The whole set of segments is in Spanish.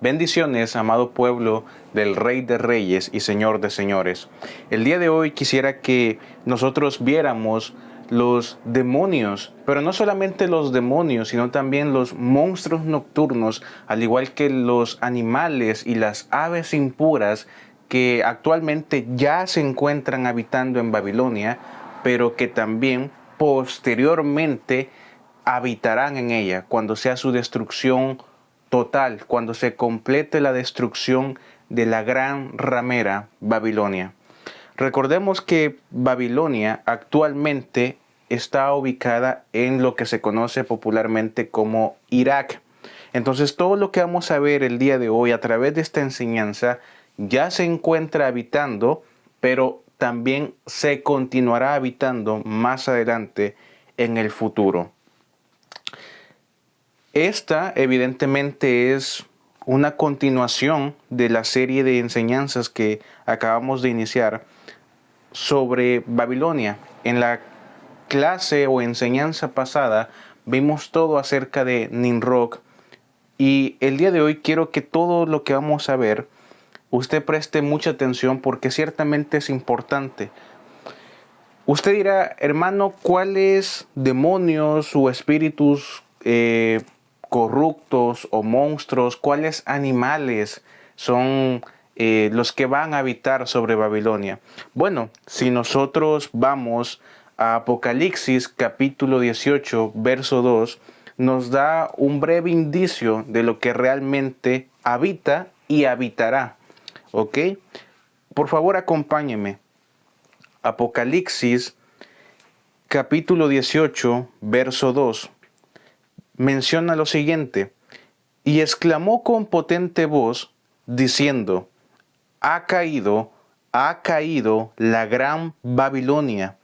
Bendiciones, amado pueblo del Rey de Reyes y Señor de Señores. El día de hoy quisiera que nosotros viéramos los demonios, pero no solamente los demonios, sino también los monstruos nocturnos, al igual que los animales y las aves impuras que actualmente ya se encuentran habitando en Babilonia, pero que también posteriormente habitarán en ella cuando sea su destrucción total, cuando se complete la destrucción de la gran ramera Babilonia. Recordemos que Babilonia actualmente está ubicada en lo que se conoce popularmente como Irak. Entonces todo lo que vamos a ver el día de hoy a través de esta enseñanza ya se encuentra habitando, pero también se continuará habitando más adelante en el futuro. Esta evidentemente es una continuación de la serie de enseñanzas que acabamos de iniciar sobre Babilonia. En la clase o enseñanza pasada vimos todo acerca de Nimrod y el día de hoy quiero que todo lo que vamos a ver usted preste mucha atención porque ciertamente es importante. Usted dirá, hermano, ¿cuáles demonios o espíritus corruptos o monstruos, cuáles animales son los que van a habitar sobre Babilonia? Bueno, si nosotros vamos a Apocalipsis capítulo 18, verso 2, nos da un breve indicio de lo que realmente habita y habitará. ¿Ok? Por favor, acompáñeme. Apocalipsis capítulo 18, verso 2, menciona lo siguiente: y exclamó con potente voz, diciendo, ha caído la gran Babilonia,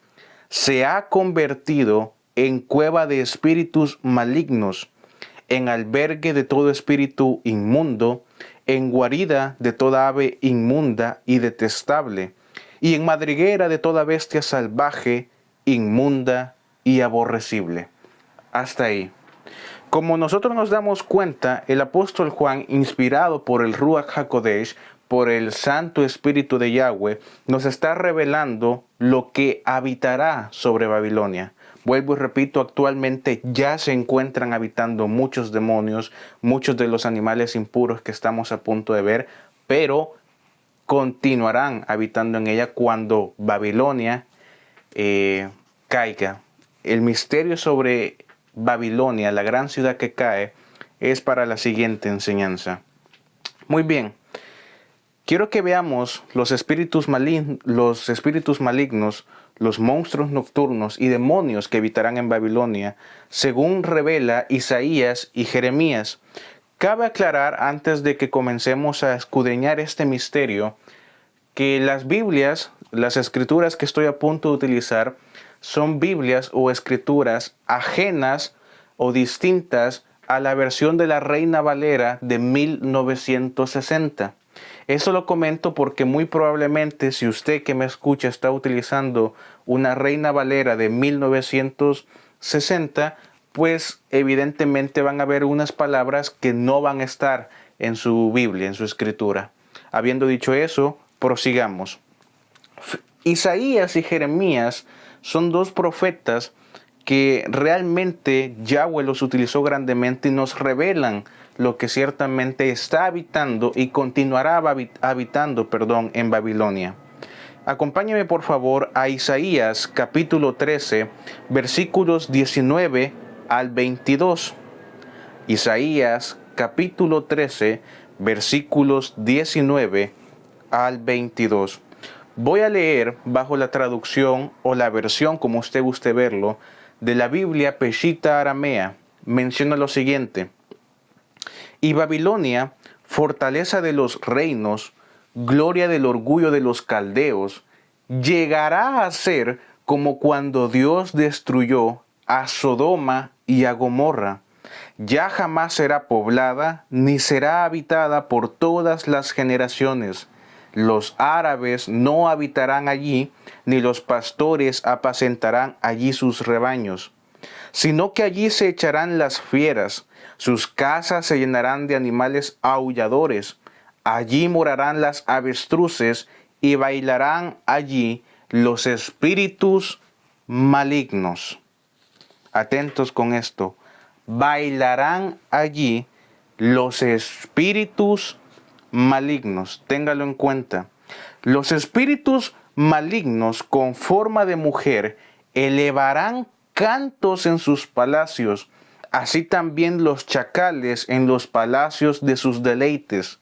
se ha convertido en cueva de espíritus malignos, en albergue de todo espíritu inmundo, en guarida de toda ave inmunda y detestable, y en madriguera de toda bestia salvaje, inmunda y aborrecible. Hasta ahí. Como nosotros nos damos cuenta, el apóstol Juan, inspirado por el Ruach HaKodesh, por el Santo Espíritu de Yahweh, nos está revelando lo que habitará sobre Babilonia. Vuelvo y repito, actualmente ya se encuentran habitando muchos demonios, muchos de los animales impuros que estamos a punto de ver, pero continuarán habitando en ella cuando Babilonia caiga. El misterio sobre Babilonia, la gran ciudad que cae, es para la siguiente enseñanza. Muy bien, quiero que veamos los espíritus malignos, los monstruos nocturnos y demonios que habitarán en Babilonia, según revela Isaías y Jeremías. Cabe aclarar, antes de que comencemos a escudriñar este misterio, que las Biblias, las escrituras que estoy a punto de utilizar, son Biblias o escrituras ajenas o distintas a la versión de la Reina Valera de 1960. Eso lo comento porque muy probablemente si usted que me escucha está utilizando una Reina Valera de 1960, pues evidentemente van a haber unas palabras que no van a estar en su Biblia, en su escritura. Habiendo dicho eso, prosigamos. Isaías y Jeremías son dos profetas que realmente Yahweh los utilizó grandemente y nos revelan lo que ciertamente está habitando y continuará habitando, en Babilonia. Acompáñeme por favor a Isaías capítulo 13, versículos 19 al 22. Isaías capítulo 13, versículos 19 al 22. Voy a leer bajo la traducción o la versión, como usted guste verlo, de la Biblia Peshita Aramea. Menciona lo siguiente: y Babilonia, fortaleza de los reinos, gloria del orgullo de los caldeos, llegará a ser como cuando Dios destruyó a Sodoma y a Gomorra. Ya jamás será poblada, ni será habitada por todas las generaciones. Los árabes no habitarán allí, ni los pastores apacentarán allí sus rebaños. sino que allí se echarán las fieras, sus casas se llenarán de animales aulladores, allí morarán las avestruces y bailarán allí los espíritus malignos. Atentos con esto. Bailarán allí los espíritus malignos. Téngalo en cuenta. Los espíritus malignos con forma de mujer elevarán cantos en sus palacios, así también los chacales en los palacios de sus deleites.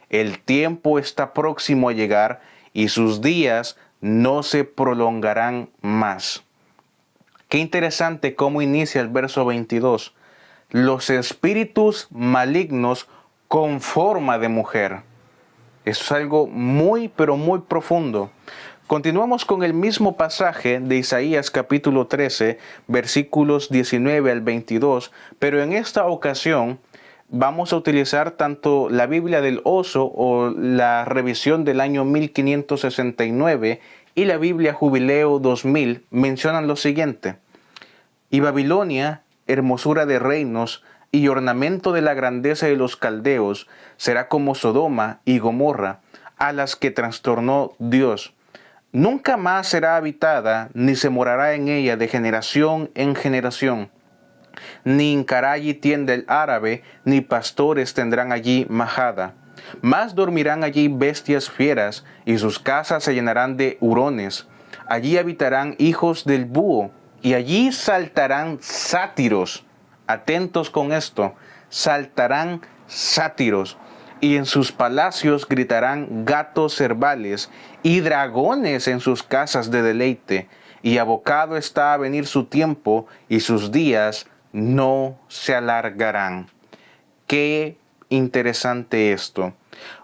El tiempo está próximo a llegar y sus días no se prolongarán más. Qué interesante cómo inicia el verso 22. Los espíritus malignos con forma de mujer. Eso es algo muy, pero muy profundo. Continuamos con el mismo pasaje de Isaías capítulo 13, versículos 19 al 22, pero en esta ocasión vamos a utilizar tanto la Biblia del Oso o la revisión del año 1569 y la Biblia Jubileo 2000 mencionan lo siguiente. Y Babilonia, hermosura de reinos y ornamento de la grandeza de los caldeos, será como Sodoma y Gomorra, a las que trastornó Dios. Nunca más será habitada, ni se morará en ella de generación en generación. Ni hincará allí tienda el árabe, ni pastores tendrán allí majada. Mas dormirán allí bestias fieras, y sus casas se llenarán de hurones. Allí habitarán hijos del búho, y allí saltarán sátiros. Atentos con esto, saltarán sátiros. Y en sus palacios gritarán gatos cervales, y dragones en sus casas de deleite. Y abocado está a venir su tiempo, y sus días no se alargarán. Qué interesante esto.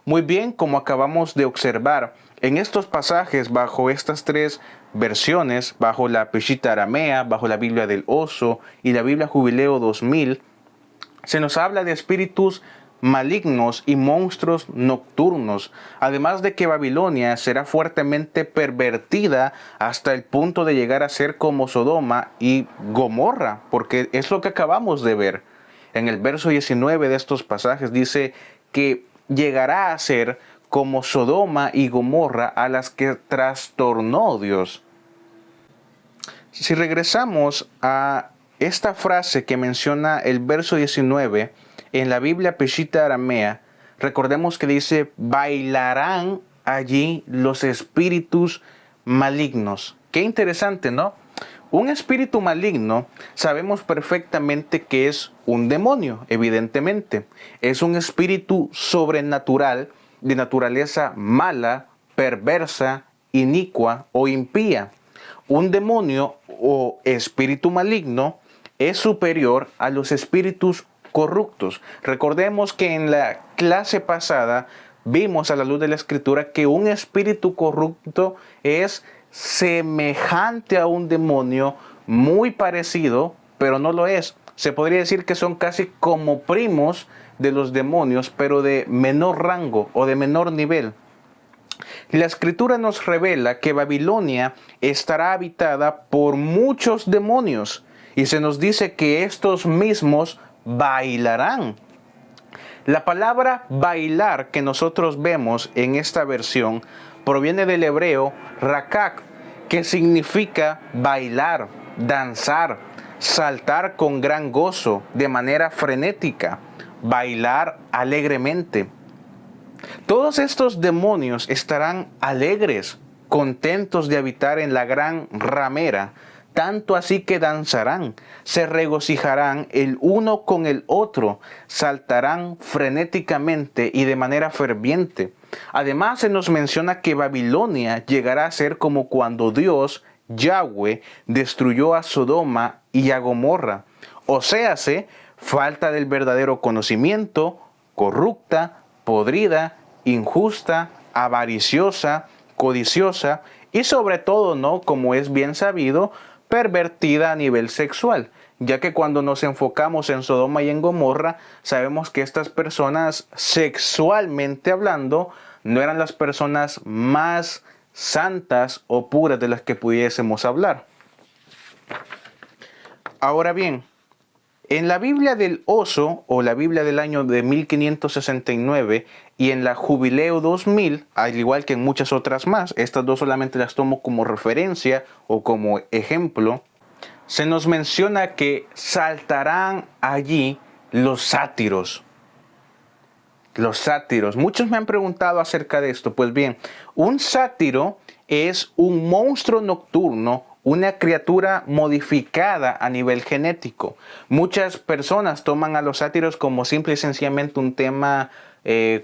Muy bien, como acabamos de observar, en estos pasajes, bajo estas tres versiones, bajo la Peshitta aramea, bajo la Biblia del Oso y la Biblia Jubileo 2000, se nos habla de espíritus malignos y monstruos nocturnos, además de que Babilonia será fuertemente pervertida hasta el punto de llegar a ser como Sodoma y Gomorra, porque es lo que acabamos de ver. En el verso 19 de estos pasajes dice que llegará a ser como Sodoma y Gomorra a las que trastornó Dios. Si regresamos a esta frase que menciona el verso 19 en la Biblia Peshitta aramea, recordemos que dice, bailarán allí los espíritus malignos. Qué interesante, ¿no? Un espíritu maligno sabemos perfectamente que es un demonio, evidentemente. Es un espíritu sobrenatural de naturaleza mala, perversa, inicua o impía. Un demonio o espíritu maligno es superior a los espíritus corruptos. Recordemos que en la clase pasada vimos a la luz de la Escritura que un espíritu corrupto es semejante a un demonio, muy parecido, pero no lo es. Se podría decir que son casi como primos de los demonios, pero de menor rango o de menor nivel. La Escritura nos revela que Babilonia estará habitada por muchos demonios y se nos dice que estos mismos bailarán. La palabra bailar que nosotros vemos en esta versión proviene del hebreo rakak, que significa bailar, danzar, saltar con gran gozo, de manera frenética, bailar alegremente. Todos estos demonios estarán alegres, contentos de habitar en la gran ramera, tanto así que danzarán, se regocijarán el uno con el otro, saltarán frenéticamente y de manera ferviente. Además se nos menciona que Babilonia llegará a ser como cuando Dios, Yahweh, destruyó a Sodoma y a Gomorra. O séase, falta del verdadero conocimiento, corrupta, podrida, injusta, avariciosa, codiciosa y sobre todo, ¿no?, como es bien sabido, pervertida a nivel sexual, ya que cuando nos enfocamos en Sodoma y en Gomorra, sabemos que estas personas, sexualmente hablando, no eran las personas más santas o puras de las que pudiésemos hablar. Ahora bien, en la Biblia del Oso o la Biblia del año de 1569 y en la Jubileo 2000, al igual que en muchas otras más, estas dos solamente las tomo como referencia o como ejemplo, se nos menciona que saltarán allí los sátiros. Los sátiros. Muchos me han preguntado acerca de esto. Pues bien, un sátiro es un monstruo nocturno, una criatura modificada a nivel genético. Muchas personas toman a los sátiros como simple y sencillamente un tema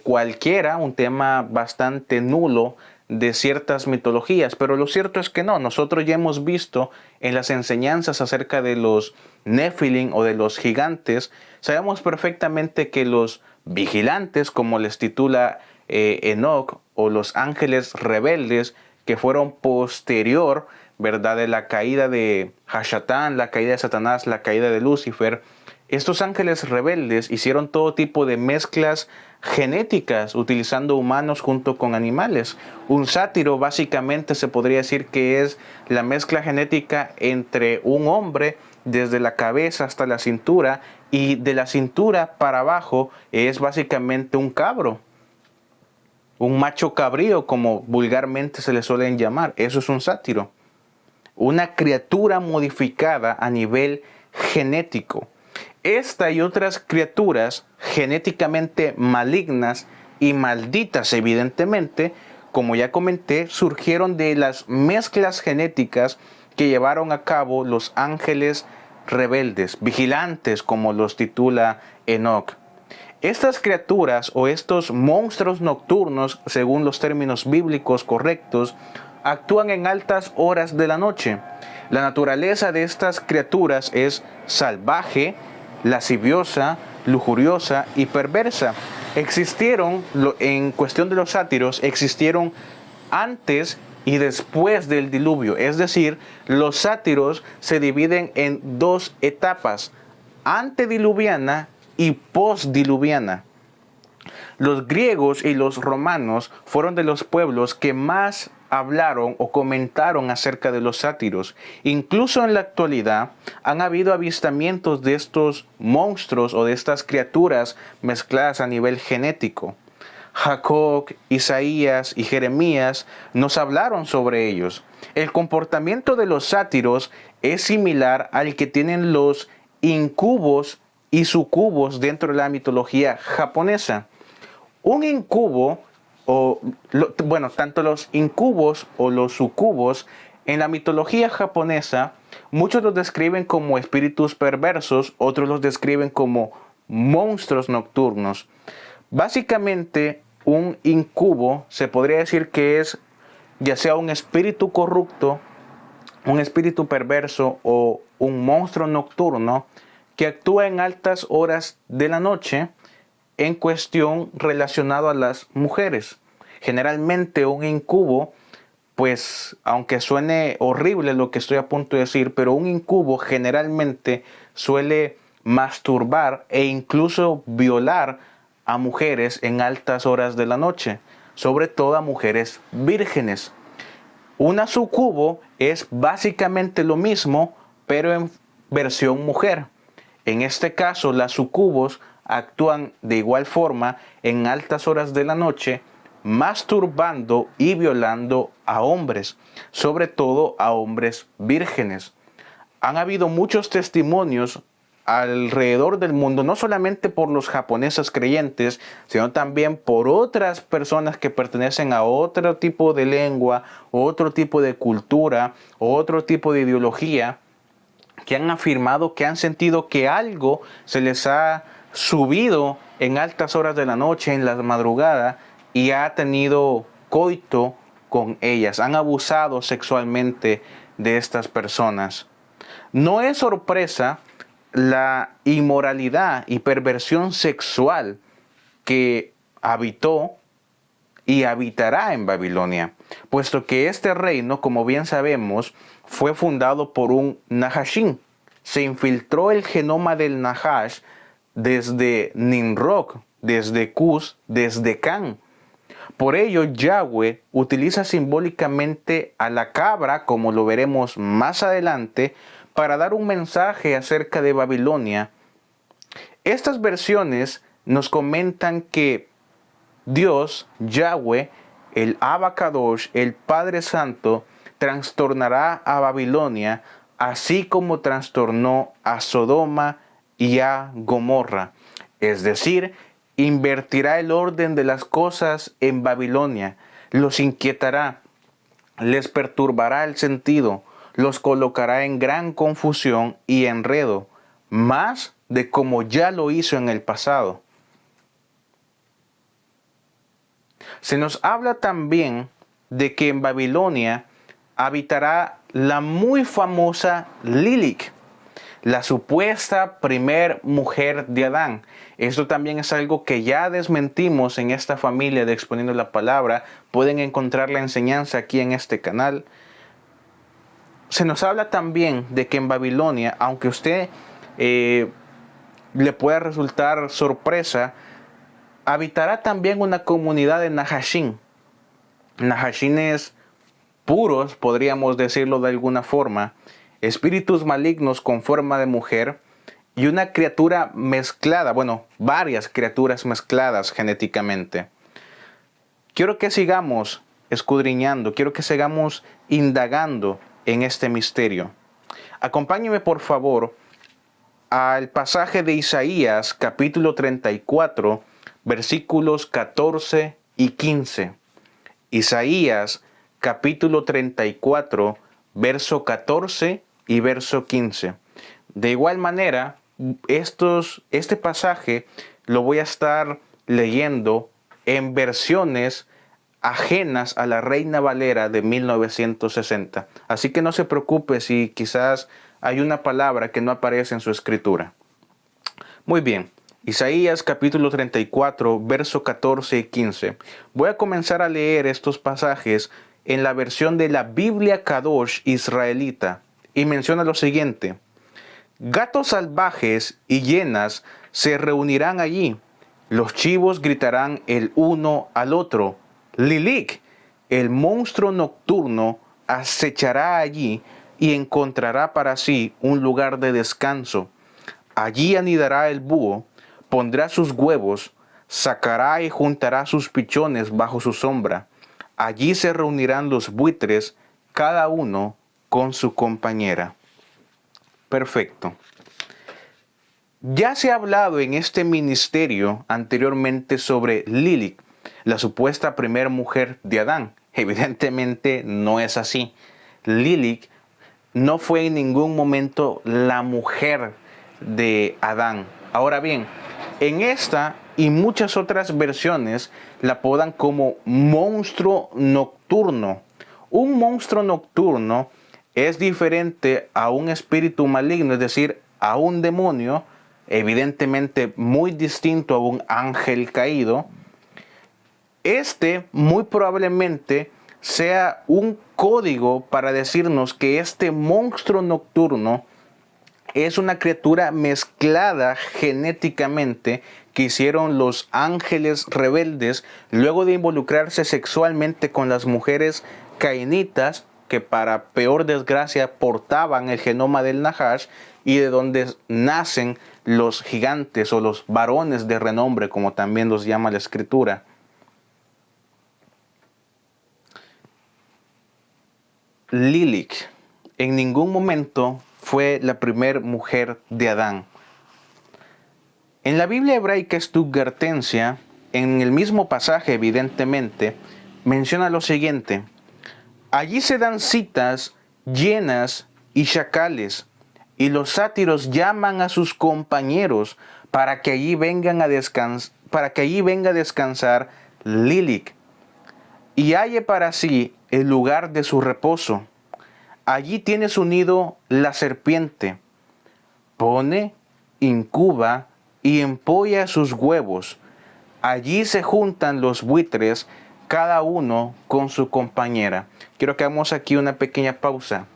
cualquiera, un tema bastante nulo de ciertas mitologías, pero lo cierto es que no. Nosotros ya hemos visto en las enseñanzas acerca de los Nephilim o de los gigantes, sabemos perfectamente que los vigilantes, como les titula Enoch, o los ángeles rebeldes, que fueron posterior, ¿verdad?, de la caída de Hashatán, la caída de Satanás, la caída de Lucifer. Estos ángeles rebeldes hicieron todo tipo de mezclas genéticas utilizando humanos junto con animales. Un sátiro básicamente se podría decir que es la mezcla genética entre un hombre desde la cabeza hasta la cintura, y de la cintura para abajo es básicamente un cabro. Un macho cabrío, como vulgarmente se le suelen llamar. Eso es un sátiro. Una criatura modificada a nivel genético. Esta y otras criaturas genéticamente malignas y malditas, evidentemente, como ya comenté, surgieron de las mezclas genéticas que llevaron a cabo los ángeles rebeldes, vigilantes, como los titula Enoch. Estas criaturas o estos monstruos nocturnos, según los términos bíblicos correctos, actúan en altas horas de la noche. La naturaleza de estas criaturas es salvaje, lasciviosa, lujuriosa y perversa. Existieron, en cuestión de los sátiros, existieron antes y después del diluvio. Es decir, los sátiros se dividen en dos etapas, antediluviana y postdiluviana. Los griegos y los romanos fueron de los pueblos que más hablaron o comentaron acerca de los sátiros. Incluso en la actualidad han habido avistamientos de estos monstruos o de estas criaturas mezcladas a nivel genético. Jacob, Isaías y Jeremías nos hablaron sobre ellos. El comportamiento de los sátiros es similar al que tienen los incubos y sucubos dentro de la mitología japonesa. Un incubo, tanto los incubos o los sucubos en la mitología japonesa, muchos los describen como espíritus perversos, otros los describen como monstruos nocturnos. Básicamente, un incubo se podría decir que es ya sea un espíritu corrupto, un espíritu perverso o un monstruo nocturno que actúa en altas horas de la noche en cuestión relacionado a las mujeres. Generalmente un incubo, pues aunque suene horrible lo que estoy a punto de decir, pero un incubo generalmente suele masturbar e incluso violar a mujeres en altas horas de la noche, sobre todo a mujeres vírgenes. Una sucubo es básicamente lo mismo, pero en versión mujer. En este caso, las sucubos actúan de igual forma en altas horas de la noche, masturbando y violando a hombres, sobre todo a hombres vírgenes. Han habido muchos testimonios alrededor del mundo, no solamente por los japoneses creyentes, sino también por otras personas que pertenecen a otro tipo de lengua, otro tipo de cultura, otro tipo de ideología, que han afirmado que han sentido que algo se les ha subido en altas horas de la noche, en la madrugada, y ha tenido coito con ellas, han abusado sexualmente de estas personas. No es sorpresa la inmoralidad y perversión sexual que habitó y habitará en Babilonia, puesto que este reino, como bien sabemos, fue fundado por un Nahashín. Se infiltró el genoma del Nahash desde Nimrod, desde Cus, desde Can. Por ello, Yahweh utiliza simbólicamente a la cabra, como lo veremos más adelante, para dar un mensaje acerca de Babilonia. Estas versiones nos comentan que Dios, Yahweh, el Abacadosh, el Padre Santo, trastornará a Babilonia, así como trastornó a Sodoma y a Gomorra. Es decir, invertirá el orden de las cosas en Babilonia, los inquietará, les perturbará el sentido, los colocará en gran confusión y enredo, más de como ya lo hizo en el pasado. Se nos habla también de que en Babilonia habitará la muy famosa Lilith, la supuesta primer mujer de Adán. Esto también es algo que ya desmentimos en esta familia de Exponiendo la Palabra. Pueden encontrar la enseñanza aquí en este canal. Se nos habla también de que en Babilonia, aunque usted le pueda resultar sorpresa, habitará también una comunidad de Nahashín. Nahashines puros, podríamos decirlo de alguna forma, espíritus malignos con forma de mujer y una criatura mezclada, bueno, varias criaturas mezcladas genéticamente. Quiero que sigamos escudriñando, quiero que sigamos indagando en este misterio. Acompáñeme por favor al pasaje de Isaías capítulo 34, versículos 14 y 15. Isaías capítulo 34, verso 14 y verso 15. De igual manera, este pasaje lo voy a estar leyendo en versiones ajenas a la Reina Valera de 1960. Así que no se preocupe si quizás hay una palabra que no aparece en su escritura. Muy bien, Isaías capítulo 34, verso 14 y 15. Voy a comenzar a leer estos pasajes en la versión de la Biblia Kadosh israelita y menciona lo siguiente: gatos salvajes y hienas se reunirán allí, los chivos gritarán el uno al otro. Lilith, el monstruo nocturno, acechará allí y encontrará para sí un lugar de descanso. Allí anidará el búho, pondrá sus huevos, sacará y juntará sus pichones bajo su sombra. Allí se reunirán los buitres, cada uno con su compañera. Perfecto. Ya se ha hablado en este ministerio anteriormente sobre Lilith, la supuesta primera mujer de Adán. Evidentemente no es así. Lilith no fue en ningún momento la mujer de Adán. Ahora bien, en esta y muchas otras versiones la apodan como monstruo nocturno. Un monstruo nocturno es diferente a un espíritu maligno, es decir, a un demonio, evidentemente muy distinto a un ángel caído. Este muy probablemente sea un código para decirnos que este monstruo nocturno es una criatura mezclada genéticamente que hicieron los ángeles rebeldes luego de involucrarse sexualmente con las mujeres cainitas que para peor desgracia portaban el genoma del Nahash, y de donde nacen los gigantes o los varones de renombre, como también los llama la escritura. Lilith en ningún momento fue la primera mujer de Adán. En la Biblia hebraica Stuttgartensia, en el mismo pasaje evidentemente, menciona lo siguiente: allí se dan citas llenas y chacales, y los sátiros llaman a sus compañeros para que allí venga a descansar Lilith, y halle para sí el lugar de su reposo. Allí tiene su nido la serpiente. Pone, incuba y empolla sus huevos. Allí se juntan los buitres, cada uno con su compañera. Quiero que hagamos aquí una pequeña pausa.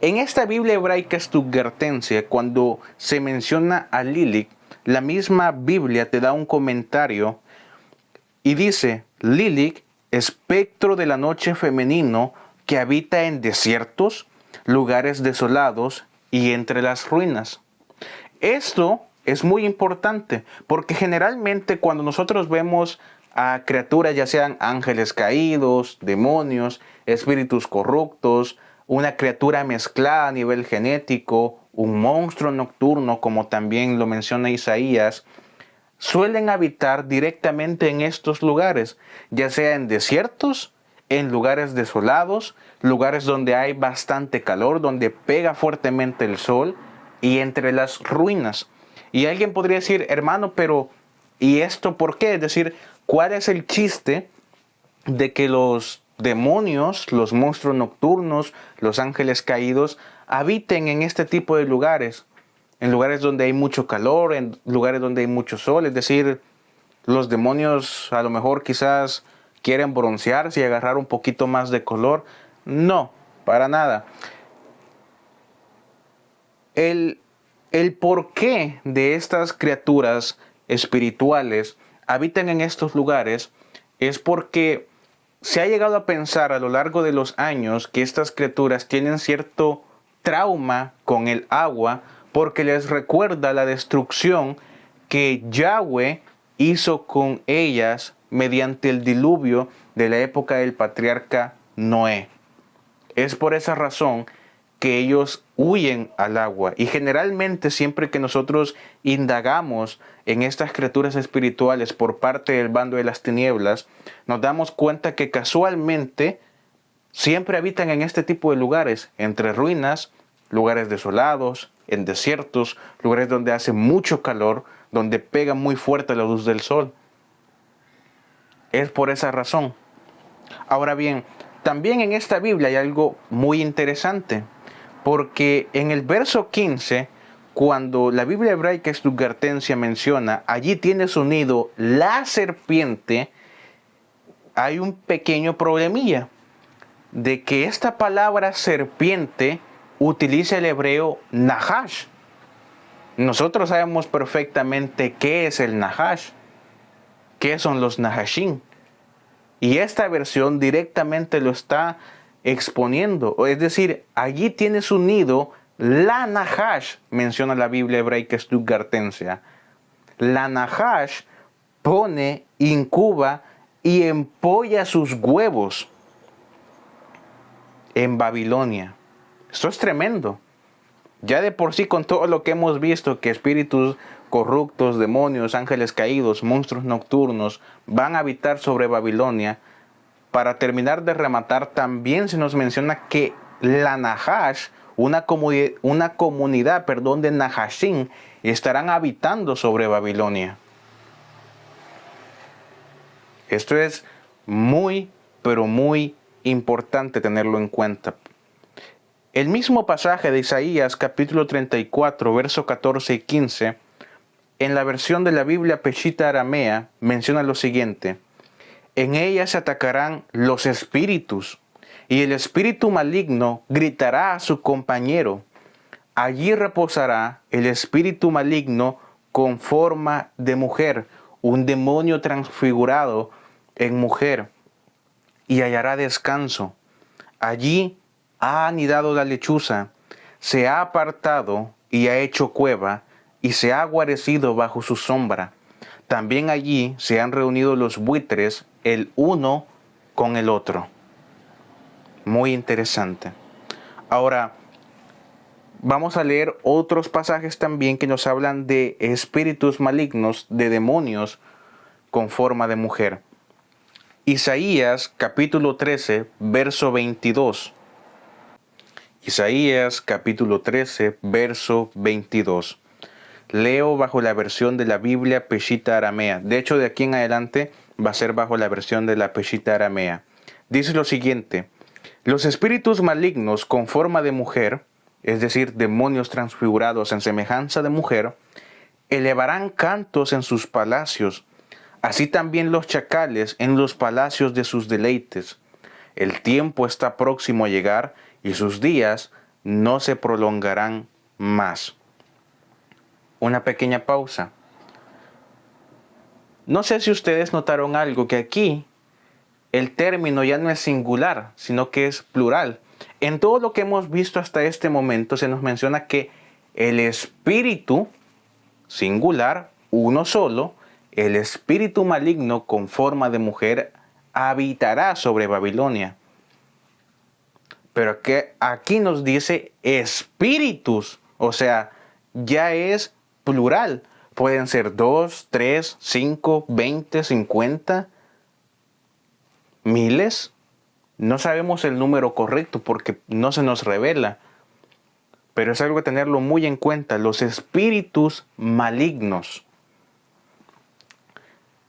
En esta Biblia hebraica Stuttgartensia, cuando se menciona a Lilith, la misma Biblia te da un comentario y dice: Lilith, espectro de la noche femenino que habita en desiertos, lugares desolados y entre las ruinas. Esto es muy importante porque generalmente cuando nosotros vemos a criaturas, ya sean ángeles caídos, demonios, espíritus corruptos, una criatura mezclada a nivel genético, un monstruo nocturno, como también lo menciona Isaías, suelen habitar directamente en estos lugares, ya sea en desiertos, en lugares desolados, lugares donde hay bastante calor, donde pega fuertemente el sol y entre las ruinas. Y alguien podría decir, hermano, pero ¿y esto por qué? Es decir, ¿cuál es el chiste de que los demonios, los monstruos nocturnos, los ángeles caídos habiten en este tipo de lugares? En lugares donde hay mucho calor, en lugares donde hay mucho sol. Es decir, los demonios a lo mejor quizás quieren broncearse y agarrar un poquito más de color. No, para nada. El porqué de estas criaturas espirituales habitan en estos lugares es porque se ha llegado a pensar a lo largo de los años que estas criaturas tienen cierto trauma con el agua porque les recuerda la destrucción que Yahweh hizo con ellas mediante el diluvio de la época del patriarca Noé. Es por esa razón que ellos huyen al agua. Y generalmente siempre que nosotros indagamos en estas criaturas espirituales por parte del bando de las tinieblas, nos damos cuenta que casualmente siempre habitan en este tipo de lugares, entre ruinas, lugares desolados, en desiertos, lugares donde hace mucho calor, donde pega muy fuerte la luz del sol. Es por esa razón. Ahora bien, también en esta Biblia hay algo muy interesante, porque en el verso 15, cuando la Biblia hebraica Stuttgartensia menciona, allí tiene su nido la serpiente, hay un pequeño problemilla, de que esta palabra serpiente utiliza el hebreo nahash. Nosotros sabemos perfectamente qué es el nahash, qué son los nahashim. Y esta versión directamente lo está exponiendo. Es decir, allí tiene su nido la nahash, menciona la Biblia hebraica Stuttgartensia. La nahash pone, incuba y empolla sus huevos en Babilonia. Esto es tremendo. Ya de por sí con todo lo que hemos visto, que espíritus corruptos, demonios, ángeles caídos, monstruos nocturnos van a habitar sobre Babilonia, para terminar de rematar también se nos menciona que la Nahash, una comunidad de Nahashim, estarán habitando sobre Babilonia. Esto es muy, pero muy importante tenerlo en cuenta. El mismo pasaje de Isaías capítulo 34, versos 14 y 15, en la versión de la Biblia Peshitta aramea, menciona lo siguiente: en ella se atacarán los espíritus, y el espíritu maligno gritará a su compañero. Allí reposará el espíritu maligno con forma de mujer, un demonio transfigurado en mujer, y hallará descanso. Allí ha anidado la lechuza, se ha apartado y ha hecho cueva, y se ha guarecido bajo su sombra. También allí se han reunido los buitres, el uno con el otro. Muy interesante. Ahora, vamos a leer otros pasajes también que nos hablan de espíritus malignos, de demonios con forma de mujer. Isaías capítulo 13, verso 22. Isaías capítulo 13, verso 22. Leo bajo la versión de la Biblia Peshitta aramea. De hecho, de aquí en adelante va a ser bajo la versión de la Peshitta aramea. Dice lo siguiente: los espíritus malignos con forma de mujer, es decir, demonios transfigurados en semejanza de mujer, elevarán cantos en sus palacios, así también los chacales en los palacios de sus deleites. El tiempo está próximo a llegar y sus días no se prolongarán más. Una pequeña pausa. No sé si ustedes notaron algo, que aquí el término ya no es singular, sino que es plural. En todo lo que hemos visto hasta este momento se nos menciona que el espíritu singular, uno solo, el espíritu maligno con forma de mujer habitará sobre Babilonia. Pero que aquí nos dice espíritus, o sea, ya es plural. Pueden ser 2, 3, 5, 20, 50, miles. No sabemos el número correcto porque no se nos revela. Pero es algo de tenerlo muy en cuenta, los espíritus malignos.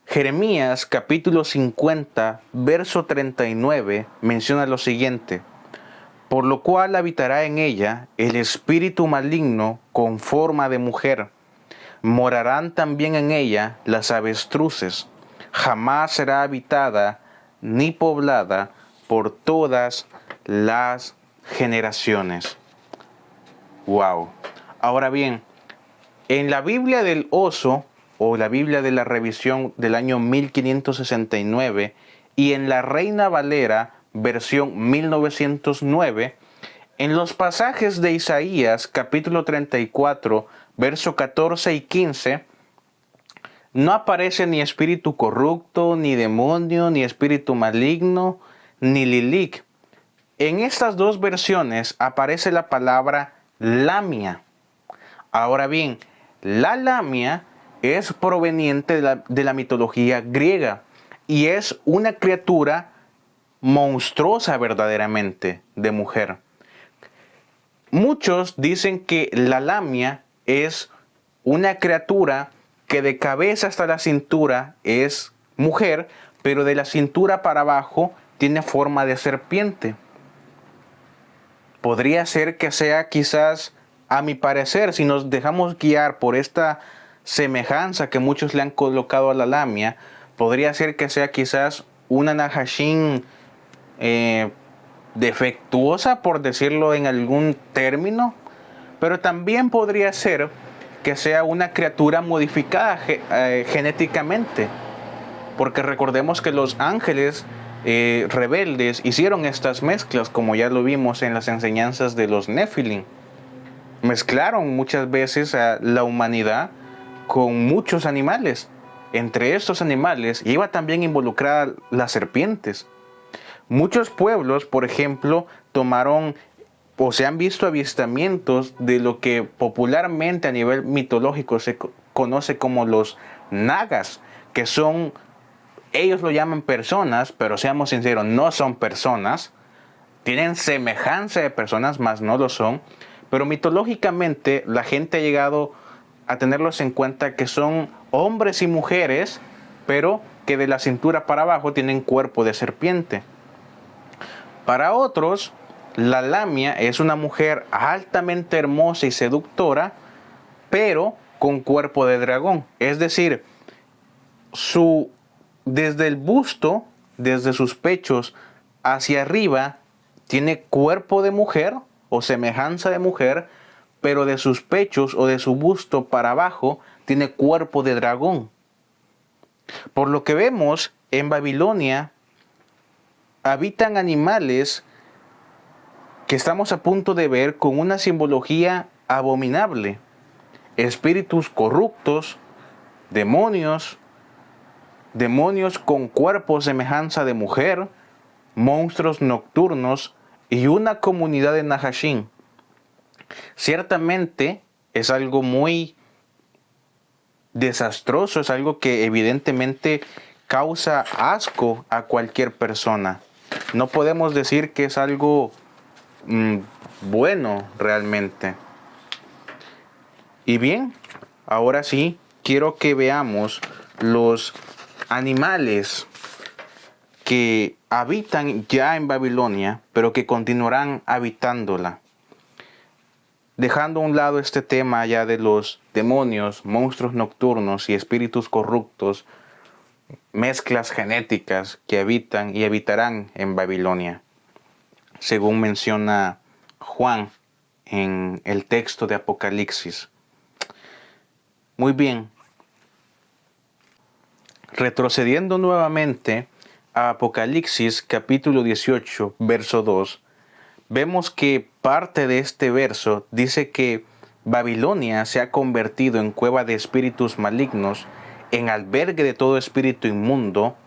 Jeremías capítulo 50, verso 39 menciona lo siguiente: por lo cual habitará en ella el espíritu maligno con forma de mujer. Morarán también en ella las avestruces. Jamás será habitada ni poblada por todas las generaciones. Wow. Ahora bien, en la Biblia del Oso, o la Biblia de la Revisión del año 1569, y en la Reina Valera, versión 1909, en los pasajes de Isaías, capítulo 34, verso 14 y 15, no aparece ni espíritu corrupto, ni demonio, ni espíritu maligno, ni Lilith. En estas dos versiones aparece la palabra lamia. Ahora bien, la lamia es proveniente de la mitología griega y es una criatura monstruosa verdaderamente de mujer. Muchos dicen que la lamia es una criatura que de cabeza hasta la cintura es mujer, pero de la cintura para abajo tiene forma de serpiente. Podría ser que sea quizás, a mi parecer, si nos dejamos guiar por esta semejanza que muchos le han colocado a la lamia, podría ser que sea quizás una Nahashin defectuosa, por decirlo en algún término, pero también podría ser que sea una criatura modificada genéticamente, porque recordemos que los ángeles rebeldes hicieron estas mezclas, como ya lo vimos en las enseñanzas de los Nefilim. Mezclaron muchas veces a la humanidad con muchos animales. Entre estos animales iba también involucrada las serpientes. Muchos pueblos, por ejemplo, tomaron o se han visto avistamientos de lo que popularmente a nivel mitológico se conoce como los nagas, que son, ellos lo llaman personas, pero seamos sinceros, no son personas. Tienen semejanza de personas, mas no lo son. Pero mitológicamente la gente ha llegado a tenerlos en cuenta que son hombres y mujeres, pero que de la cintura para abajo tienen cuerpo de serpiente. Para otros, la lamia es una mujer altamente hermosa y seductora, pero con cuerpo de dragón. Es decir, desde el busto, desde sus pechos hacia arriba, tiene cuerpo de mujer o semejanza de mujer, pero de sus pechos o de su busto para abajo tiene cuerpo de dragón. Por lo que vemos, en Babilonia habitan animales que estamos a punto de ver con una simbología abominable. Espíritus corruptos, demonios, demonios con cuerpo semejanza de mujer, monstruos nocturnos y una comunidad de Nahashin. Ciertamente es algo muy desastroso, es algo que evidentemente causa asco a cualquier persona. No podemos decir que es algo bueno realmente. Y bien, ahora sí, quiero que veamos los animales que habitan ya en Babilonia, pero que continuarán habitándola. Dejando a un lado este tema ya de los demonios, monstruos nocturnos y espíritus corruptos, mezclas genéticas que habitan y habitarán en Babilonia, según menciona Juan en el texto de Apocalipsis. Muy bien. Retrocediendo nuevamente a Apocalipsis capítulo 18, verso 2, vemos que parte de este verso dice que Babilonia se ha convertido en cueva de espíritus malignos, en albergue de todo espíritu inmundo,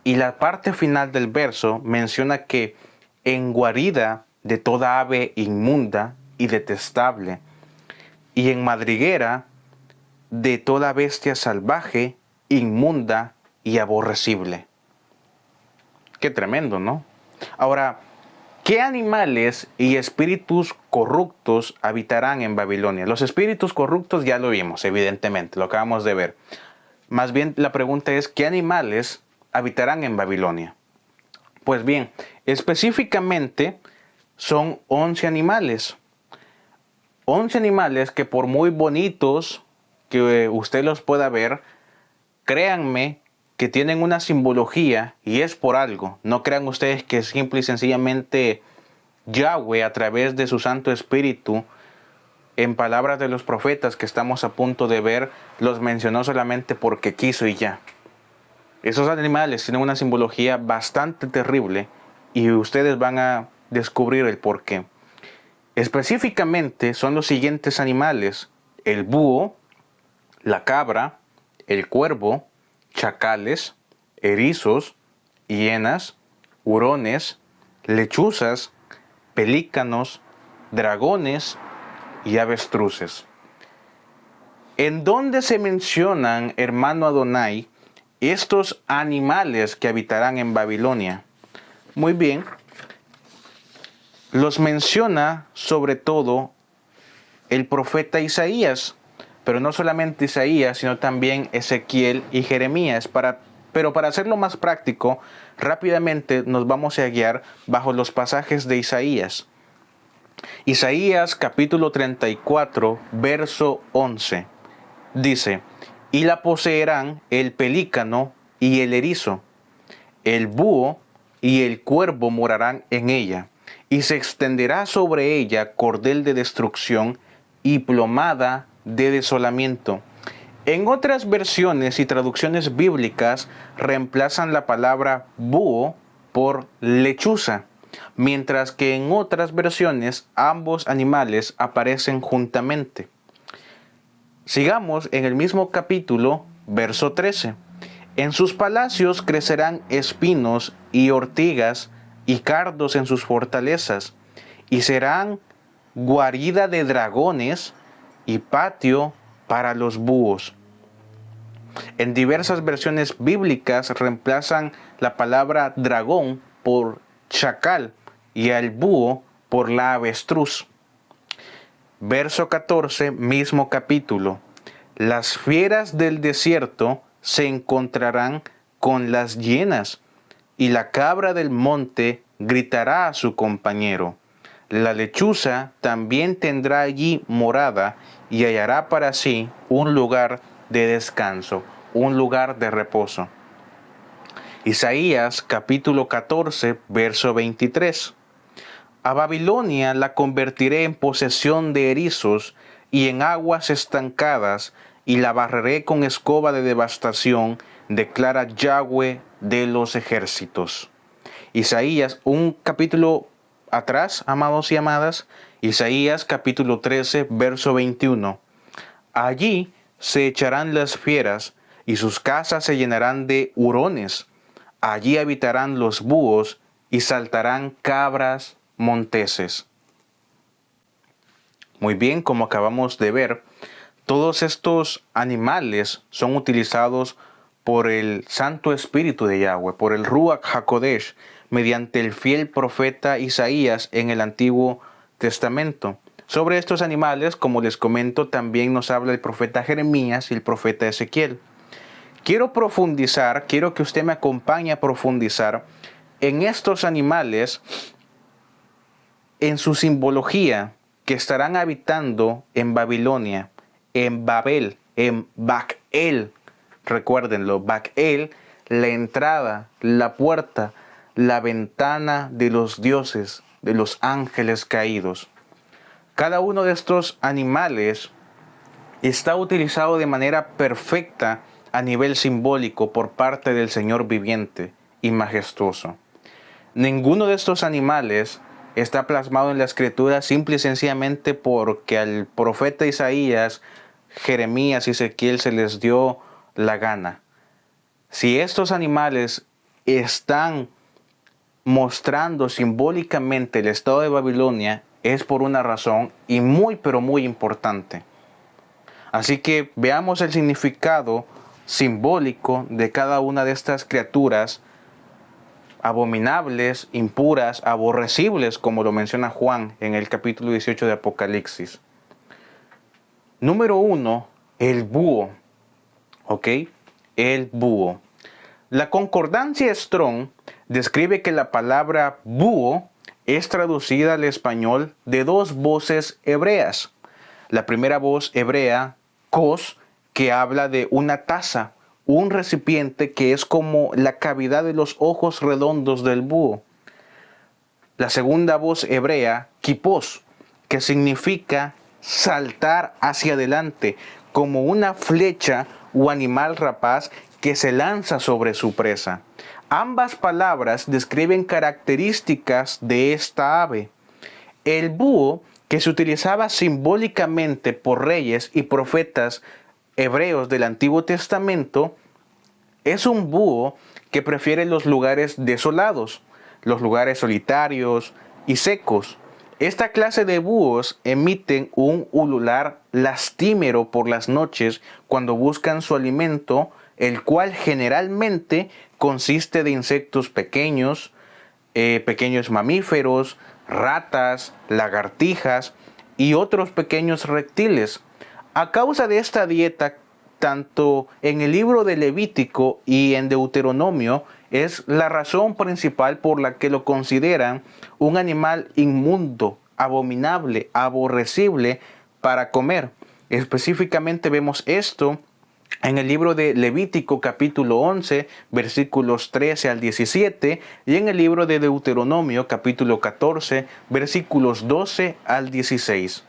y la parte final del verso menciona que en guarida de toda ave inmunda y detestable, y en madriguera de toda bestia salvaje, inmunda y aborrecible. Qué tremendo, ¿no? Ahora, ¿qué animales y espíritus corruptos habitarán en Babilonia? Los espíritus corruptos ya lo vimos, evidentemente, lo acabamos de ver. Más bien la pregunta es, ¿qué animales habitarán en Babilonia? Pues bien, específicamente son 11 animales. 11 animales que por muy bonitos que usted los pueda ver, créanme que tienen una simbología y es por algo. No crean ustedes que simple y sencillamente Yahweh a través de su Santo Espíritu, en palabras de los profetas que estamos a punto de ver, los mencionó solamente porque quiso y ya. Esos animales tienen una simbología bastante terrible y ustedes van a descubrir el porqué. Específicamente son los siguientes animales: el búho, la cabra, el cuervo, chacales, erizos, hienas, hurones, lechuzas, pelícanos, dragones y avestruces. ¿En dónde se mencionan, hermano Adonai, estos animales que habitarán en Babilonia? Muy bien, los menciona sobre todo el profeta Isaías, pero no solamente Isaías, sino también Ezequiel y Jeremías. Pero para hacerlo más práctico, rápidamente nos vamos a guiar bajo los pasajes de Isaías. Isaías capítulo 34, verso 11. Dice: y la poseerán el pelícano y el erizo, el búho y el cuervo morarán en ella, y se extenderá sobre ella cordel de destrucción y plomada de desolamiento. En otras versiones y traducciones bíblicas reemplazan la palabra búho por lechuza, mientras que en otras versiones ambos animales aparecen juntamente. Sigamos en el mismo capítulo, verso 13. En sus palacios crecerán espinos y ortigas y cardos en sus fortalezas, y serán guarida de dragones y patio para los búhos. En diversas versiones bíblicas reemplazan la palabra dragón por chacal y al búho por la avestruz. Verso 14, mismo capítulo. Las fieras del desierto se encontrarán con las hienas, y la cabra del monte gritará a su compañero. La lechuza también tendrá allí morada y hallará para sí un lugar de descanso, un lugar de reposo. Isaías capítulo 14, verso 23. A Babilonia la convertiré en posesión de erizos y en aguas estancadas, y la barreré con escoba de devastación, declara Yahweh de los ejércitos. Isaías, un capítulo atrás, amados y amadas, Isaías capítulo 13, verso 21. Allí se echarán las fieras, y sus casas se llenarán de hurones. Allí habitarán los búhos, y saltarán cabras monteses. Muy bien, como acabamos de ver, todos estos animales son utilizados por el Santo Espíritu de Yahweh, por el Ruach HaKodesh, mediante el fiel profeta Isaías en el Antiguo Testamento. Sobre estos animales, como les comento, también nos habla el profeta Jeremías y el profeta Ezequiel. Quiero que usted me acompañe a profundizar en estos animales, en su simbología, que estarán habitando en Babilonia, en Babel, en Bac-el. Recuérdenlo, Bac-el, la entrada, la puerta, la ventana de los dioses, de los ángeles caídos. Cada uno de estos animales está utilizado de manera perfecta a nivel simbólico por parte del Señor viviente y majestuoso. Ninguno de estos animales está plasmado en la escritura simple y sencillamente porque al profeta Isaías, Jeremías y Ezequiel se les dio la gana. Si estos animales están mostrando simbólicamente el estado de Babilonia, es por una razón y muy pero muy importante. Así que veamos el significado simbólico de cada una de estas criaturas abominables, impuras, aborrecibles, como lo menciona Juan en el capítulo 18 de Apocalipsis. Número 1, el búho. ¿Ok? El búho. La concordancia Strong describe que la palabra búho es traducida al español de dos voces hebreas. La primera voz hebrea, kos, que habla de una taza, un recipiente que es como la cavidad de los ojos redondos del búho. La segunda voz hebrea, kipos, que significa saltar hacia adelante, como una flecha o animal rapaz que se lanza sobre su presa. Ambas palabras describen características de esta ave. El búho, que se utilizaba simbólicamente por reyes y profetas hebreos del Antiguo Testamento, es un búho que prefiere los lugares desolados, los lugares solitarios y secos. Esta clase de búhos emiten un ulular lastimero por las noches cuando buscan su alimento, el cual generalmente consiste de insectos pequeños, pequeños mamíferos, ratas, lagartijas y otros pequeños reptiles. A causa de esta dieta, tanto en el libro de Levítico y en Deuteronomio, es la razón principal por la que lo consideran un animal inmundo, abominable, aborrecible para comer. Específicamente vemos esto en el libro de Levítico capítulo 11, versículos 13 al 17, y en el libro de Deuteronomio capítulo 14, versículos 12 al 16.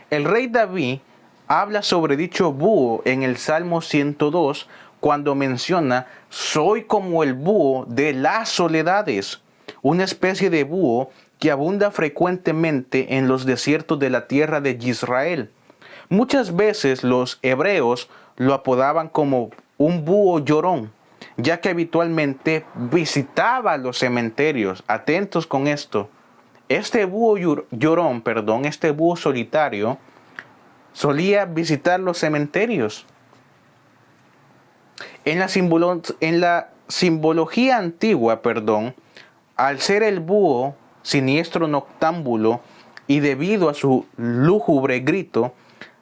El rey David habla sobre dicho búho en el Salmo 102, cuando menciona: soy como el búho de las soledades, una especie de búho que abunda frecuentemente en los desiertos de la tierra de Israel. Muchas veces los hebreos lo apodaban como un búho llorón, ya que habitualmente visitaba los cementerios. Atentos con esto. Este búho llorón, este búho solitario, solía visitar los cementerios. En la simbología antigua, al ser el búho siniestro noctámbulo y debido a su lúgubre grito,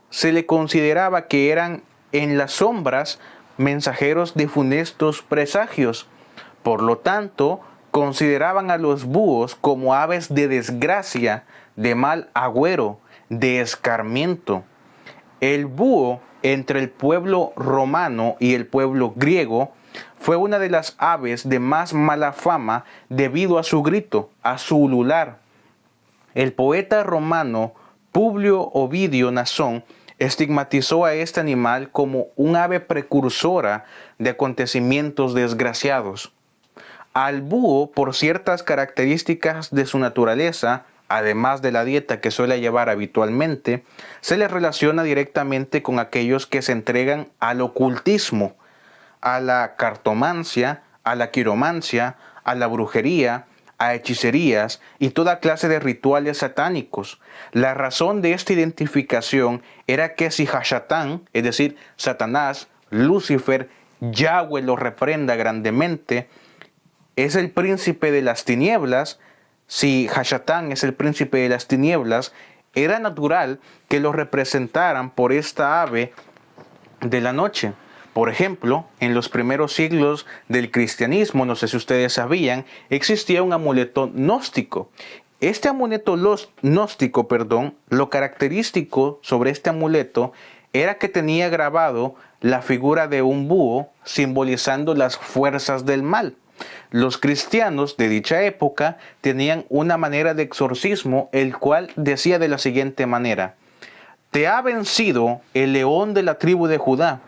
se le consideraba que eran en las sombras mensajeros de funestos presagios. Por lo tanto, consideraban a los búhos como aves de desgracia, de mal agüero, de escarmiento. El búho, entre el pueblo romano y el pueblo griego, fue una de las aves de más mala fama debido a su grito, a su ulular. El poeta romano Publio Ovidio Nasón estigmatizó a este animal como un ave precursora de acontecimientos desgraciados. Al búho, por ciertas características de su naturaleza, además de la dieta que suele llevar habitualmente, se le relaciona directamente con aquellos que se entregan al ocultismo, a la cartomancia, a la quiromancia, a la brujería, a hechicerías y toda clase de rituales satánicos. La razón de esta identificación era que si Hashatán, es decir, Satanás, Lucifer, Yahweh lo reprenda grandemente, es el príncipe de las tinieblas. Si Hashatán es el príncipe de las tinieblas, era natural que lo representaran por esta ave de la noche. Por ejemplo, en los primeros siglos del cristianismo, no sé si ustedes sabían, existía un amuleto gnóstico. Este amuleto gnóstico, lo característico sobre este amuleto era que tenía grabado la figura de un búho simbolizando las fuerzas del mal. Los cristianos de dicha época tenían una manera de exorcismo, el cual decía de la siguiente manera: te ha vencido el león de la tribu de Judá,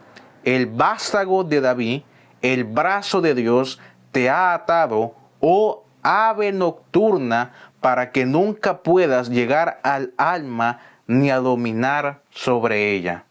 el vástago de David, el brazo de Dios te ha atado, oh ave nocturna, para que nunca puedas llegar al alma ni a dominar sobre ella.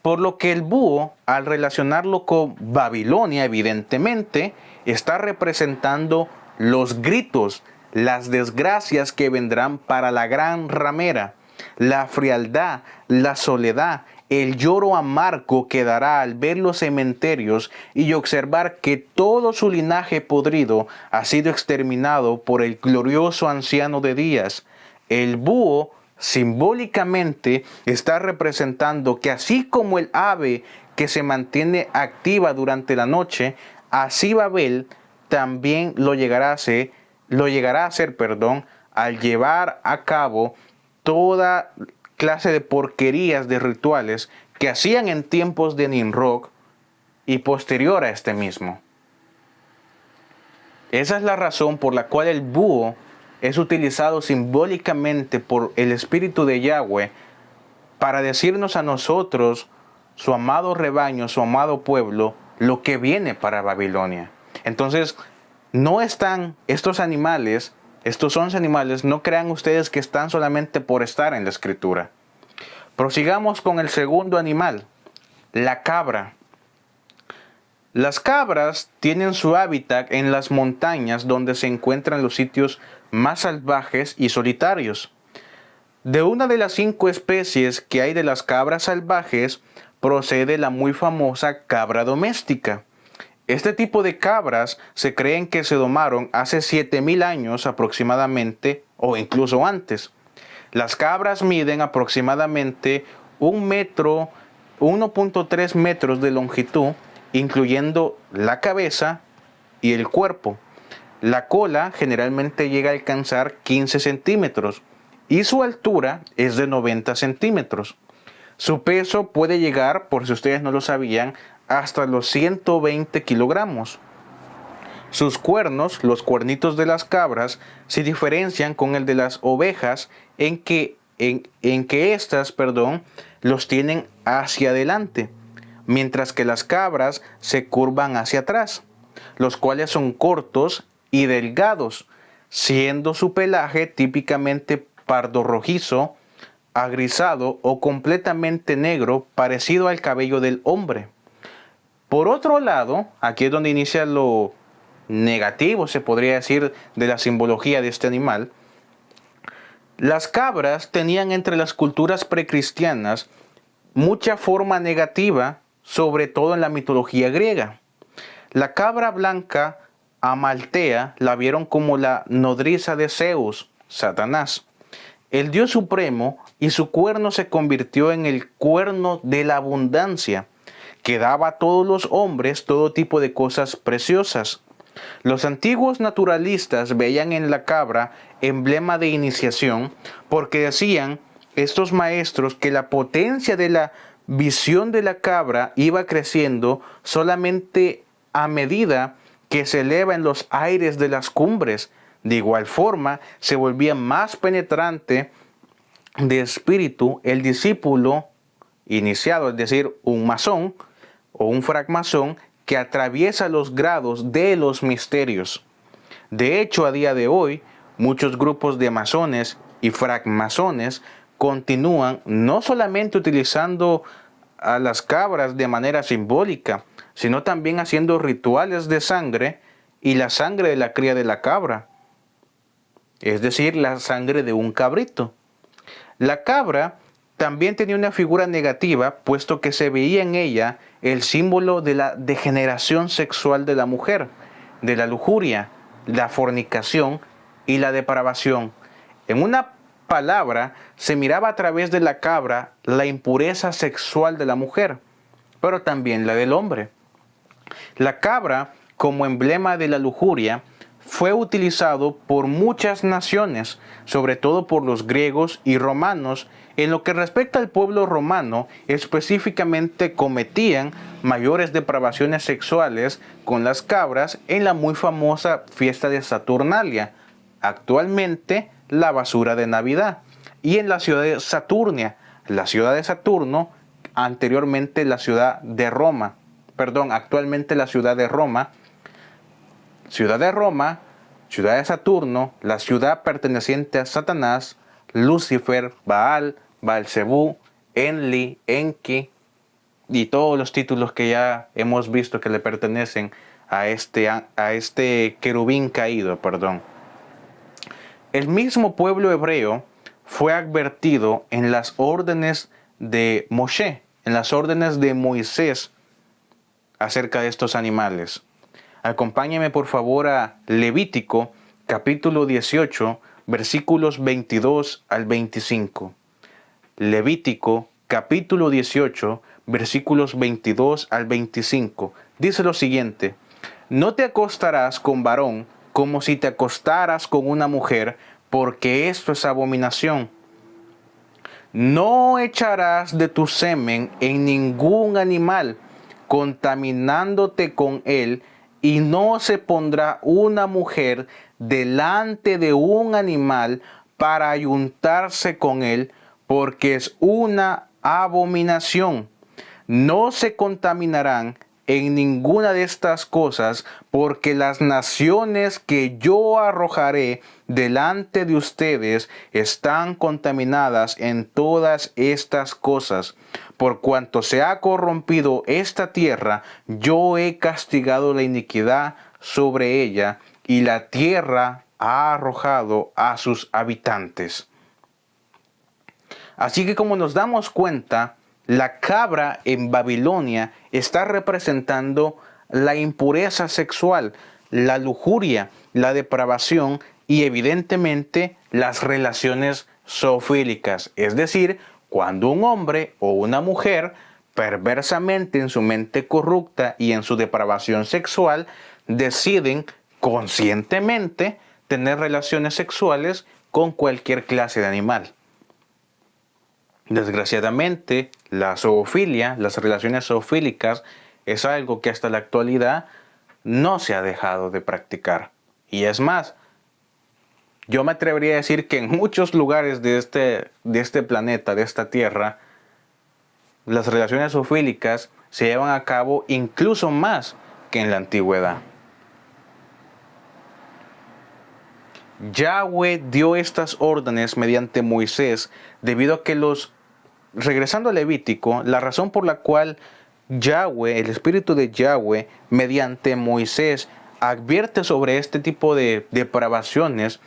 Por lo que el búho, al relacionarlo con Babilonia, evidentemente, está representando los gritos, las desgracias que vendrán para la gran ramera, la frialdad, la soledad, el lloro amargo que dará al ver los cementerios y observar que todo su linaje podrido ha sido exterminado por el glorioso anciano de días. El búho simbólicamente está representando que así como el ave que se mantiene activa durante la noche, así Babel también lo llegará a ser, al llevar a cabo toda clase de porquerías de rituales que hacían en tiempos de Nimrod y posterior a este mismo. Esa es la razón por la cual el búho es utilizado simbólicamente por el Espíritu de Yahweh para decirnos a nosotros, su amado rebaño, su amado pueblo, lo que viene para Babilonia. Entonces, no están estos animales, estos 11 animales, no crean ustedes que están solamente por estar en la Escritura. Prosigamos con el segundo animal, la cabra. Las cabras tienen su hábitat en las montañas donde se encuentran los sitios más salvajes y solitarios. De una de las 5 especies que hay de las cabras salvajes procede la muy famosa cabra doméstica. Este tipo de cabras se creen que se domaron hace 7.000 años aproximadamente o incluso antes. Las cabras miden aproximadamente 1.3 metros de longitud, incluyendo la cabeza y el cuerpo. La cola generalmente llega a alcanzar 15 centímetros y su altura es de 90 centímetros. Su peso puede llegar, por si ustedes no lo sabían, hasta los 120 kilogramos. Sus cuernos, los cuernitos de las cabras, se diferencian con el de las ovejas en que estas los tienen hacia adelante, mientras que las cabras se curvan hacia atrás, los cuales son cortos y delgados, siendo su pelaje típicamente pardo rojizo, agrisado o completamente negro, parecido al cabello del hombre. Por otro lado, aquí es donde inicia lo negativo, se podría decir, de la simbología de este animal. Las cabras tenían entre las culturas precristianas mucha forma negativa, sobre todo en la mitología griega. La cabra blanca Amaltea la vieron como la nodriza de Zeus, Satanás, el dios supremo, y su cuerno se convirtió en el cuerno de la abundancia, que daba a todos los hombres todo tipo de cosas preciosas. Los antiguos naturalistas veían en la cabra emblema de iniciación, porque decían estos maestros que la potencia de la visión de la cabra iba creciendo solamente a medida que se eleva en los aires de las cumbres. De igual forma, se volvía más penetrante de espíritu el discípulo iniciado, es decir, un masón o un francmasón que atraviesa los grados de los misterios. De hecho, a día de hoy, muchos grupos de masones y francmasones continúan no solamente utilizando a las cabras de manera simbólica, sino también haciendo rituales de sangre y la sangre de la cría de la cabra, es decir, la sangre de un cabrito. La cabra también tenía una figura negativa, puesto que se veía en ella el símbolo de la degeneración sexual de la mujer, de la lujuria, la fornicación y la depravación. En una palabra, se miraba a través de la cabra la impureza sexual de la mujer, pero también la del hombre. La cabra, como emblema de la lujuria, fue utilizado por muchas naciones, sobre todo por los griegos y romanos. En lo que respecta al pueblo romano, específicamente cometían mayores depravaciones sexuales con las cabras en la muy famosa fiesta de Saturnalia, actualmente la basura de Navidad, y en la ciudad de Saturnia, la ciudad de Saturno, anteriormente la ciudad de Roma, actualmente la ciudad de Roma, ciudad de Saturno, la ciudad perteneciente a Satanás, Lucifer, Baal, Baalzebú, Enli, Enki y todos los títulos que ya hemos visto que le pertenecen a este querubín caído, El mismo pueblo hebreo fue advertido en las órdenes de Moshe, en las órdenes de Moisés acerca de estos animales. Acompáñeme por favor a Levítico capítulo 18, versículos 22 al 25. Levítico capítulo 18, versículos 22 al 25. Dice lo siguiente: no te acostarás con varón como si te acostaras con una mujer, porque esto es abominación. No echarás de tu semen en ningún animal, contaminándote con él, y no se pondrá una mujer delante de un animal para ayuntarse con él, porque es una abominación. No se contaminarán en ninguna de estas cosas, porque las naciones que yo arrojaré delante de ustedes están contaminadas en todas estas cosas. Por cuanto se ha corrompido esta tierra, yo he castigado la iniquidad sobre ella, y la tierra ha arrojado a sus habitantes. Así que, como nos damos cuenta, la cabra en Babilonia está representando la impureza sexual, la lujuria, la depravación y evidentemente las relaciones zoofílicas, es decir, cuando un hombre o una mujer perversamente en su mente corrupta y en su depravación sexual deciden conscientemente tener relaciones sexuales con cualquier clase de animal. Desgraciadamente, la zoofilia, las relaciones zoofílicas, es algo que hasta la actualidad no se ha dejado de practicar. Y es más, yo me atrevería a decir que en muchos lugares de este planeta, de esta tierra, las relaciones zoofílicas se llevan a cabo incluso más que en la antigüedad. Yahweh dio estas órdenes mediante Moisés debido a que regresando a Levítico, la razón por la cual Yahweh, el Espíritu de Yahweh, mediante Moisés, advierte sobre este tipo de depravaciones,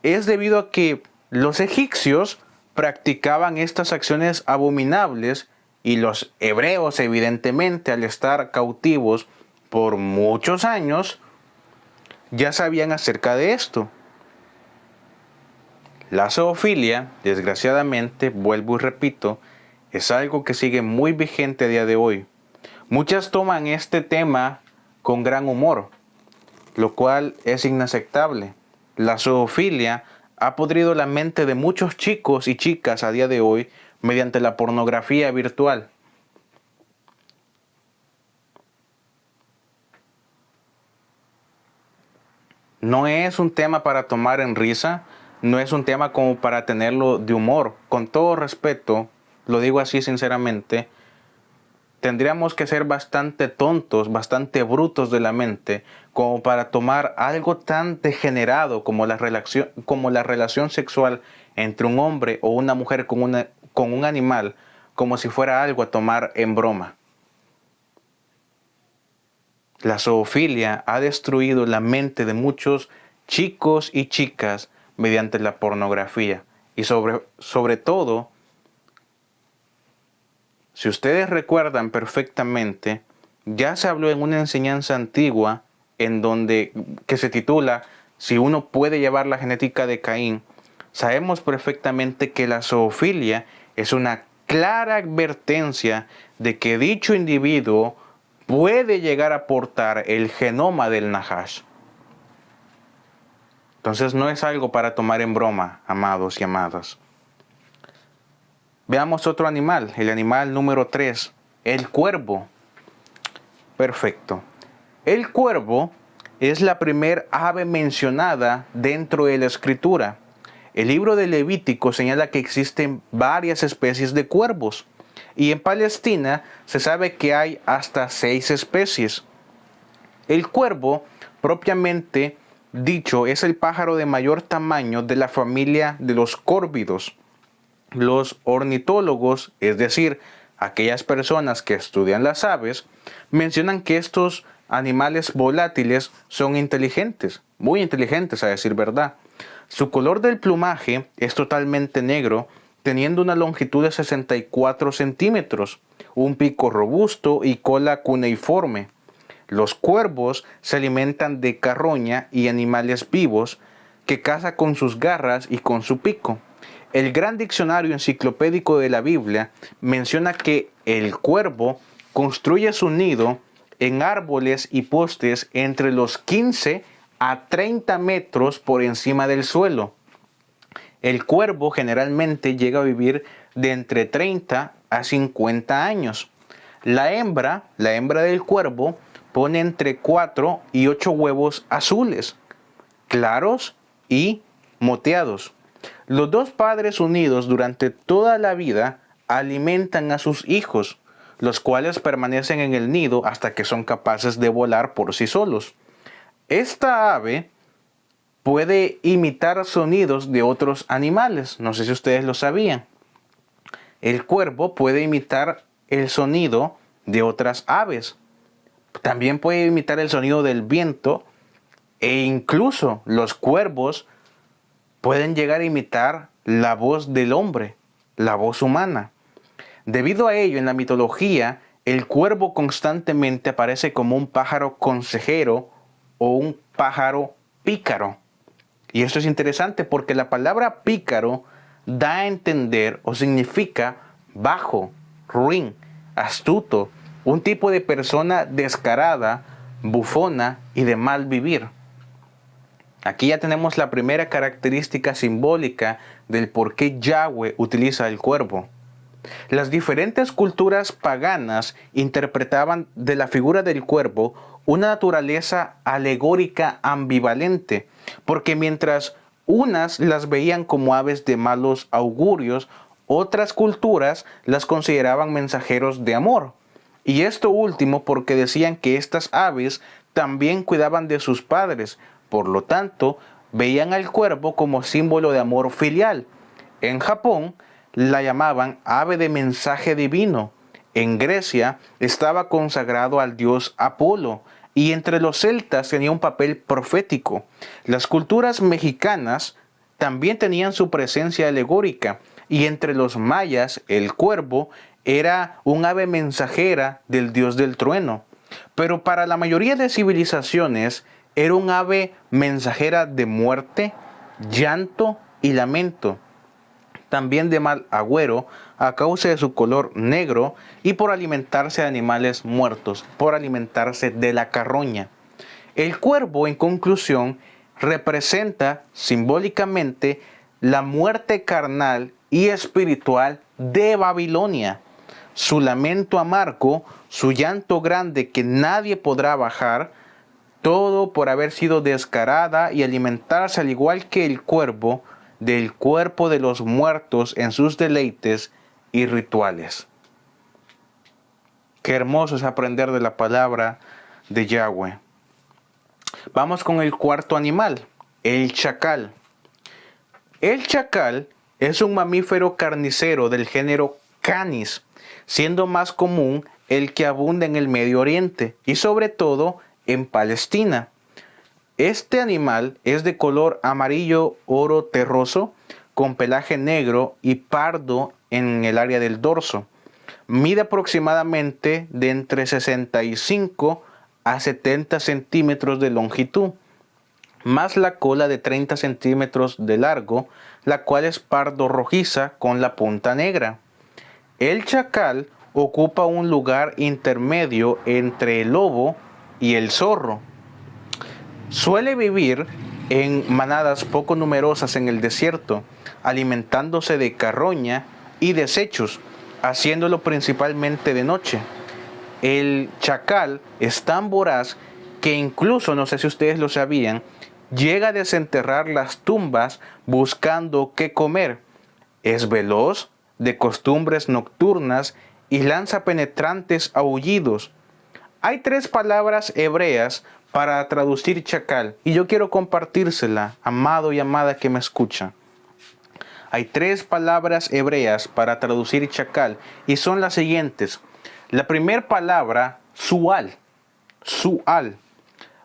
es debido a que los egipcios practicaban estas acciones abominables y los hebreos, evidentemente, al estar cautivos por muchos años, ya sabían acerca de esto. La zoofilia, desgraciadamente, vuelvo y repito, es algo que sigue muy vigente a día de hoy. Muchas toman este tema con gran humor, lo cual es inaceptable. La zoofilia ha podrido la mente de muchos chicos y chicas a día de hoy mediante la pornografía virtual. No es un tema para tomar en risa, no es un tema como para tenerlo de humor. Con todo respeto, lo digo así sinceramente, tendríamos que ser bastante tontos, bastante brutos de la mente, como para tomar algo tan degenerado como la relación sexual entre un hombre o una mujer con un animal, como si fuera algo a tomar en broma. La zoofilia ha destruido la mente de muchos chicos y chicas mediante la pornografía. Y sobre todo, si ustedes recuerdan perfectamente, ya se habló en una enseñanza antigua que se titula Si uno puede llevar la genética de Caín. Sabemos perfectamente que la zoofilia es una clara advertencia de que dicho individuo puede llegar a portar el genoma del Nahash. Entonces no es algo para tomar en broma, amados y amadas. Veamos otro animal, el animal número 3, el cuervo. Perfecto. El cuervo es la primer ave mencionada dentro de la escritura. El libro de Levítico señala que existen varias especies de cuervos. Y en Palestina se sabe que hay hasta 6 especies. El cuervo propiamente dicho es el pájaro de mayor tamaño de la familia de los córvidos. Los ornitólogos, es decir, aquellas personas que estudian las aves, mencionan que estos animales volátiles son inteligentes, muy inteligentes a decir verdad. Su color del plumaje es totalmente negro, teniendo una longitud de 64 centímetros, un pico robusto y cola cuneiforme. Los cuervos se alimentan de carroña y animales vivos que caza con sus garras y con su pico. El Gran Diccionario Enciclopédico de la Biblia menciona que el cuervo construye su nido en árboles y postes entre los 15 a 30 metros por encima del suelo. El cuervo generalmente llega a vivir de entre 30 a 50 años. La hembra del cuervo, pone entre 4 y 8 huevos azules, claros y moteados. Los dos padres unidos durante toda la vida alimentan a sus hijos, los cuales permanecen en el nido hasta que son capaces de volar por sí solos. Esta ave puede imitar sonidos de otros animales, no sé si ustedes lo sabían. El cuervo puede imitar el sonido de otras aves. También puede imitar el sonido del viento e incluso los cuervos pueden llegar a imitar la voz del hombre, la voz humana. Debido a ello, en la mitología, el cuervo constantemente aparece como un pájaro consejero o un pájaro pícaro. Y esto es interesante porque la palabra pícaro da a entender o significa bajo, ruin, astuto, un tipo de persona descarada, bufona y de mal vivir. Aquí ya tenemos la primera característica simbólica del por qué Yahweh utiliza el cuervo. Las diferentes culturas paganas interpretaban de la figura del cuervo una naturaleza alegórica ambivalente, porque mientras unas las veían como aves de malos augurios, otras culturas las consideraban mensajeros de amor. Y esto último porque decían que estas aves también cuidaban de sus padres, por lo tanto, veían al cuervo como símbolo de amor filial. En Japón la llamaban ave de mensaje divino. En Grecia estaba consagrado al dios Apolo y entre los celtas tenía un papel profético. Las culturas mexicanas también tenían su presencia alegórica y entre los mayas el cuervo era un ave mensajera del dios del trueno. Pero para la mayoría de civilizaciones era un ave mensajera de muerte, llanto y lamento. También de mal agüero a causa de su color negro y por alimentarse de animales muertos, por alimentarse de la carroña. El cuervo, en conclusión, representa simbólicamente la muerte carnal y espiritual de Babilonia. Su lamento amargo, su llanto grande que nadie podrá bajar, todo por haber sido descarada y alimentarse al igual que el cuervo del cuerpo de los muertos en sus deleites y rituales. Qué hermoso es aprender de la palabra de Yahweh. Vamos con el cuarto animal, el chacal. El chacal es un mamífero carnicero del género Canis, siendo más común el que abunda en el Medio Oriente y sobre todo en Palestina. Este animal es de color amarillo oro terroso, con pelaje negro y pardo en el área del dorso. Mide aproximadamente de entre 65 a 70 centímetros de longitud, más la cola de 30 centímetros de largo, la cual es pardo rojiza con la punta negra. El chacal ocupa un lugar intermedio entre el lobo y el zorro. Suele vivir en manadas poco numerosas en el desierto, alimentándose de carroña y desechos, haciéndolo principalmente de noche. El chacal es tan voraz que incluso, no sé si ustedes lo sabían, llega a desenterrar las tumbas buscando qué comer. Es veloz, de costumbres nocturnas y lanza penetrantes aullidos. Hay 3 palabras hebreas para traducir chacal, y yo quiero compartírsela, amado y amada que me escucha. Hay 3 palabras hebreas para traducir chacal y son las siguientes. La primera palabra, sual,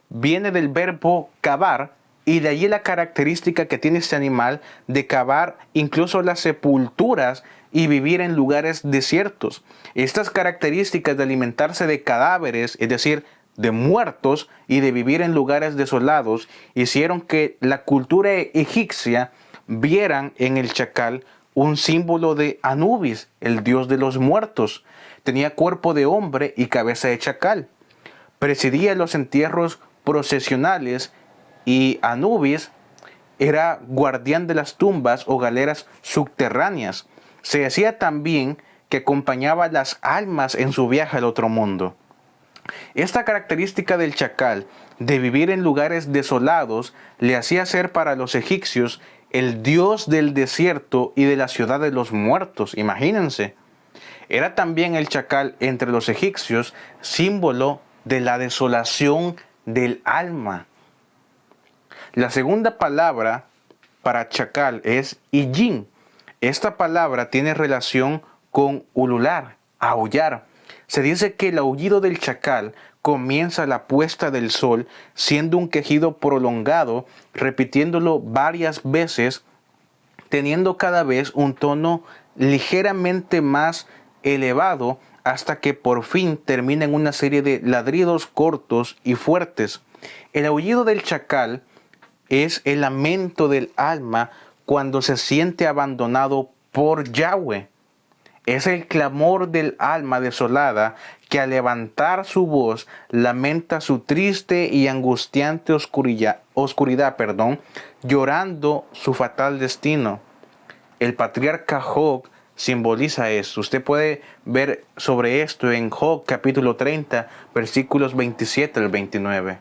viene del verbo cavar y de allí la característica que tiene este animal de cavar incluso las sepulturas y vivir en lugares desiertos. Estas características de alimentarse de cadáveres, es decir, de muertos y de vivir en lugares desolados, hicieron que la cultura egipcia vieran en el chacal un símbolo de Anubis, el dios de los muertos. Tenía cuerpo de hombre y cabeza de chacal. Presidía los entierros procesionales y Anubis era guardián de las tumbas o galeras subterráneas. Se decía también que acompañaba las almas en su viaje al otro mundo. Esta característica del chacal de vivir en lugares desolados le hacía ser para los egipcios el dios del desierto y de la ciudad de los muertos. Imagínense. Era también el chacal entre los egipcios símbolo de la desolación del alma. La segunda palabra para chacal es iyín. Esta palabra tiene relación con ulular, aullar. Se dice que el aullido del chacal comienza a la puesta del sol, siendo un quejido prolongado, repitiéndolo varias veces, teniendo cada vez un tono ligeramente más elevado hasta que por fin termina en una serie de ladridos cortos y fuertes. El aullido del chacal es el lamento del alma cuando se siente abandonado por Yahweh. Es el clamor del alma desolada que al levantar su voz lamenta su triste y angustiante oscuridad, llorando su fatal destino. El patriarca Job simboliza esto. Usted puede ver sobre esto en Job capítulo 30, versículos 27 al 29.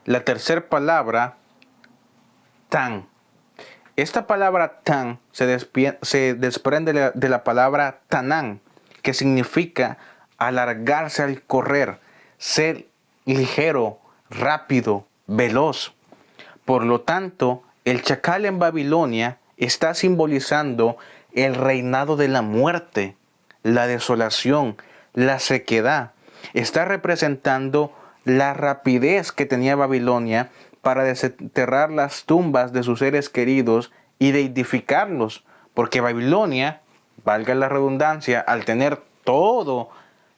La tercera palabra, tan. Esta palabra tan se desprende de la palabra tanán, que significa alargarse al correr, ser ligero, rápido, veloz. Por lo tanto, el chacal en Babilonia está simbolizando el reinado de la muerte, la desolación, la sequedad. Está representando la rapidez que tenía Babilonia para desenterrar las tumbas de sus seres queridos y de edificarlos, porque Babilonia, valga la redundancia, al tener todo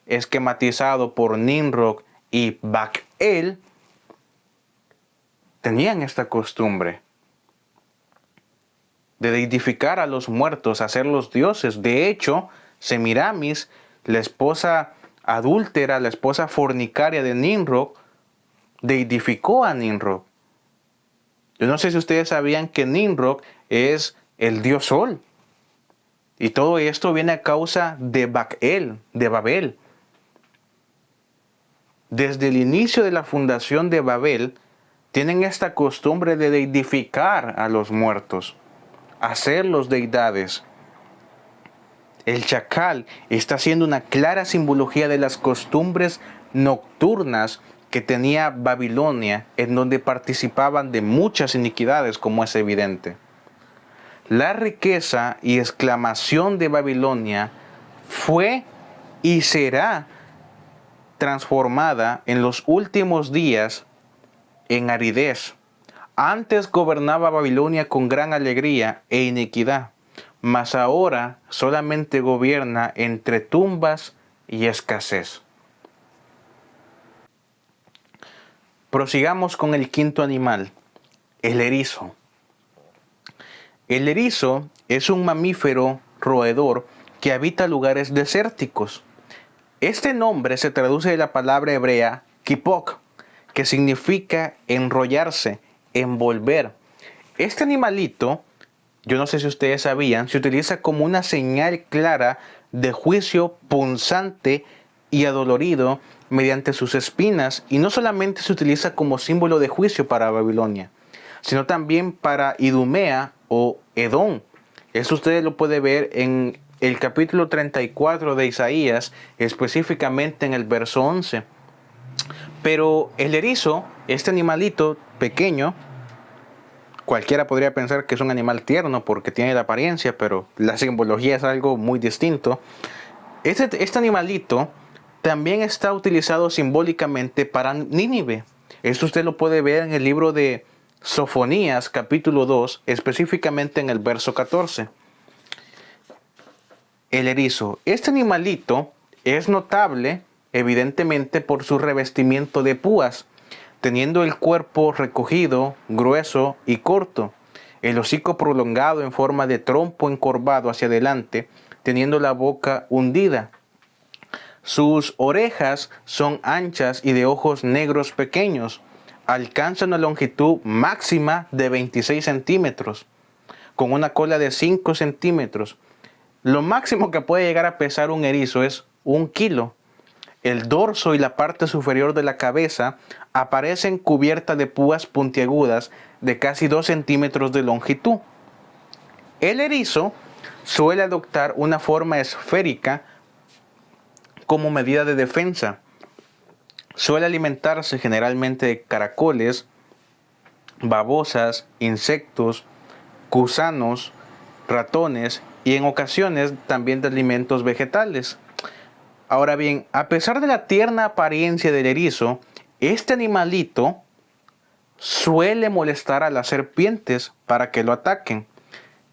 esquematizado por Nimrod y Baal, tenían esta costumbre de edificar a los muertos, hacerlos dioses. De hecho, Semiramis, la esposa adúltera, la esposa fornicaria de Nimrod, deidificó a Nimrod. Yo no sé si ustedes sabían que Nimrod es el dios sol. Y todo esto viene a causa de Baal, de Babel. Desde el inicio de la fundación de Babel, tienen esta costumbre de deidificar a los muertos, hacerlos deidades. El chacal está siendo una clara simbología de las costumbres nocturnas que tenía Babilonia, en donde participaban de muchas iniquidades, como es evidente. La riqueza y exclamación de Babilonia fue y será transformada en los últimos días en aridez. Antes gobernaba Babilonia con gran alegría e iniquidad, mas ahora solamente gobierna entre tumbas y escasez. Prosigamos con el quinto animal, el erizo. El erizo es un mamífero roedor que habita lugares desérticos. Este nombre se traduce de la palabra hebrea kipok, que significa enrollarse, envolver. Este animalito, yo no sé si ustedes sabían, se utiliza como una señal clara de juicio punzante y adolorido mediante sus espinas, y no solamente se utiliza como símbolo de juicio para Babilonia, sino también para Idumea o Edom. Eso ustedes lo pueden ver en el capítulo 34 de Isaías, específicamente en el verso 11. Pero el erizo, este animalito pequeño, cualquiera podría pensar que es un animal tierno porque tiene la apariencia, pero la simbología es algo muy distinto. Este animalito también está utilizado simbólicamente para Nínive. Esto usted lo puede ver en el libro de Sofonías, capítulo 2, específicamente en el verso 14. El erizo. Este animalito es notable, evidentemente, por su revestimiento de púas, teniendo el cuerpo recogido, grueso y corto, el hocico prolongado en forma de trompo encorvado hacia adelante, teniendo la boca hundida. Sus orejas son anchas y de ojos negros pequeños. Alcanzan una longitud máxima de 26 centímetros, con una cola de 5 centímetros. Lo máximo que puede llegar a pesar un erizo es 1 kilo. El dorso y la parte superior de la cabeza aparecen cubiertas de púas puntiagudas de casi 2 centímetros de longitud. El erizo suele adoptar una forma esférica como medida de defensa. Suele alimentarse generalmente de caracoles, babosas, insectos, gusanos, ratones y en ocasiones también de alimentos vegetales. Ahora bien, a pesar de la tierna apariencia del erizo, este animalito suele molestar a las serpientes para que lo ataquen.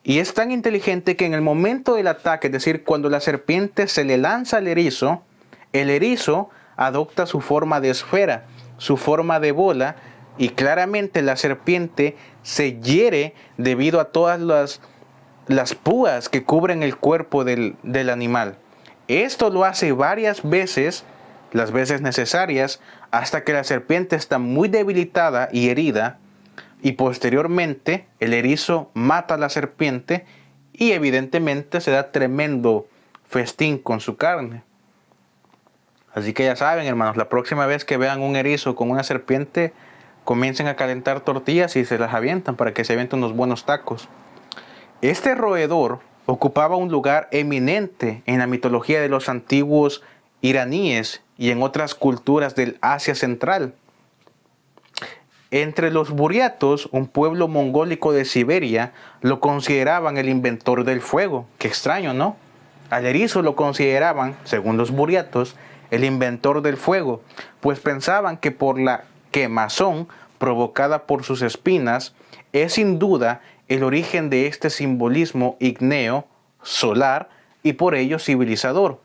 Y es tan inteligente que en el momento del ataque, es decir, cuando la serpiente se le lanza al erizo, el erizo adopta su forma de esfera, su forma de bola, y claramente la serpiente se hiere debido a todas las púas que cubren el cuerpo del animal. Esto lo hace varias veces, las veces necesarias, hasta que la serpiente está muy debilitada y herida, y posteriormente el erizo mata a la serpiente y evidentemente se da tremendo festín con su carne. Así que ya saben, hermanos, la próxima vez que vean un erizo con una serpiente, comiencen a calentar tortillas y se las avientan para que se avienten unos buenos tacos. Este roedor ocupaba un lugar eminente en la mitología de los antiguos iraníes y en otras culturas del Asia Central. Entre los buriatos, un pueblo mongólico de Siberia, lo consideraban el inventor del fuego. Qué extraño, ¿no? Al erizo lo consideraban, según los buriatos, el inventor del fuego, pues pensaban que por la quemazón provocada por sus espinas es sin duda el origen de este simbolismo ígneo, solar y por ello civilizador.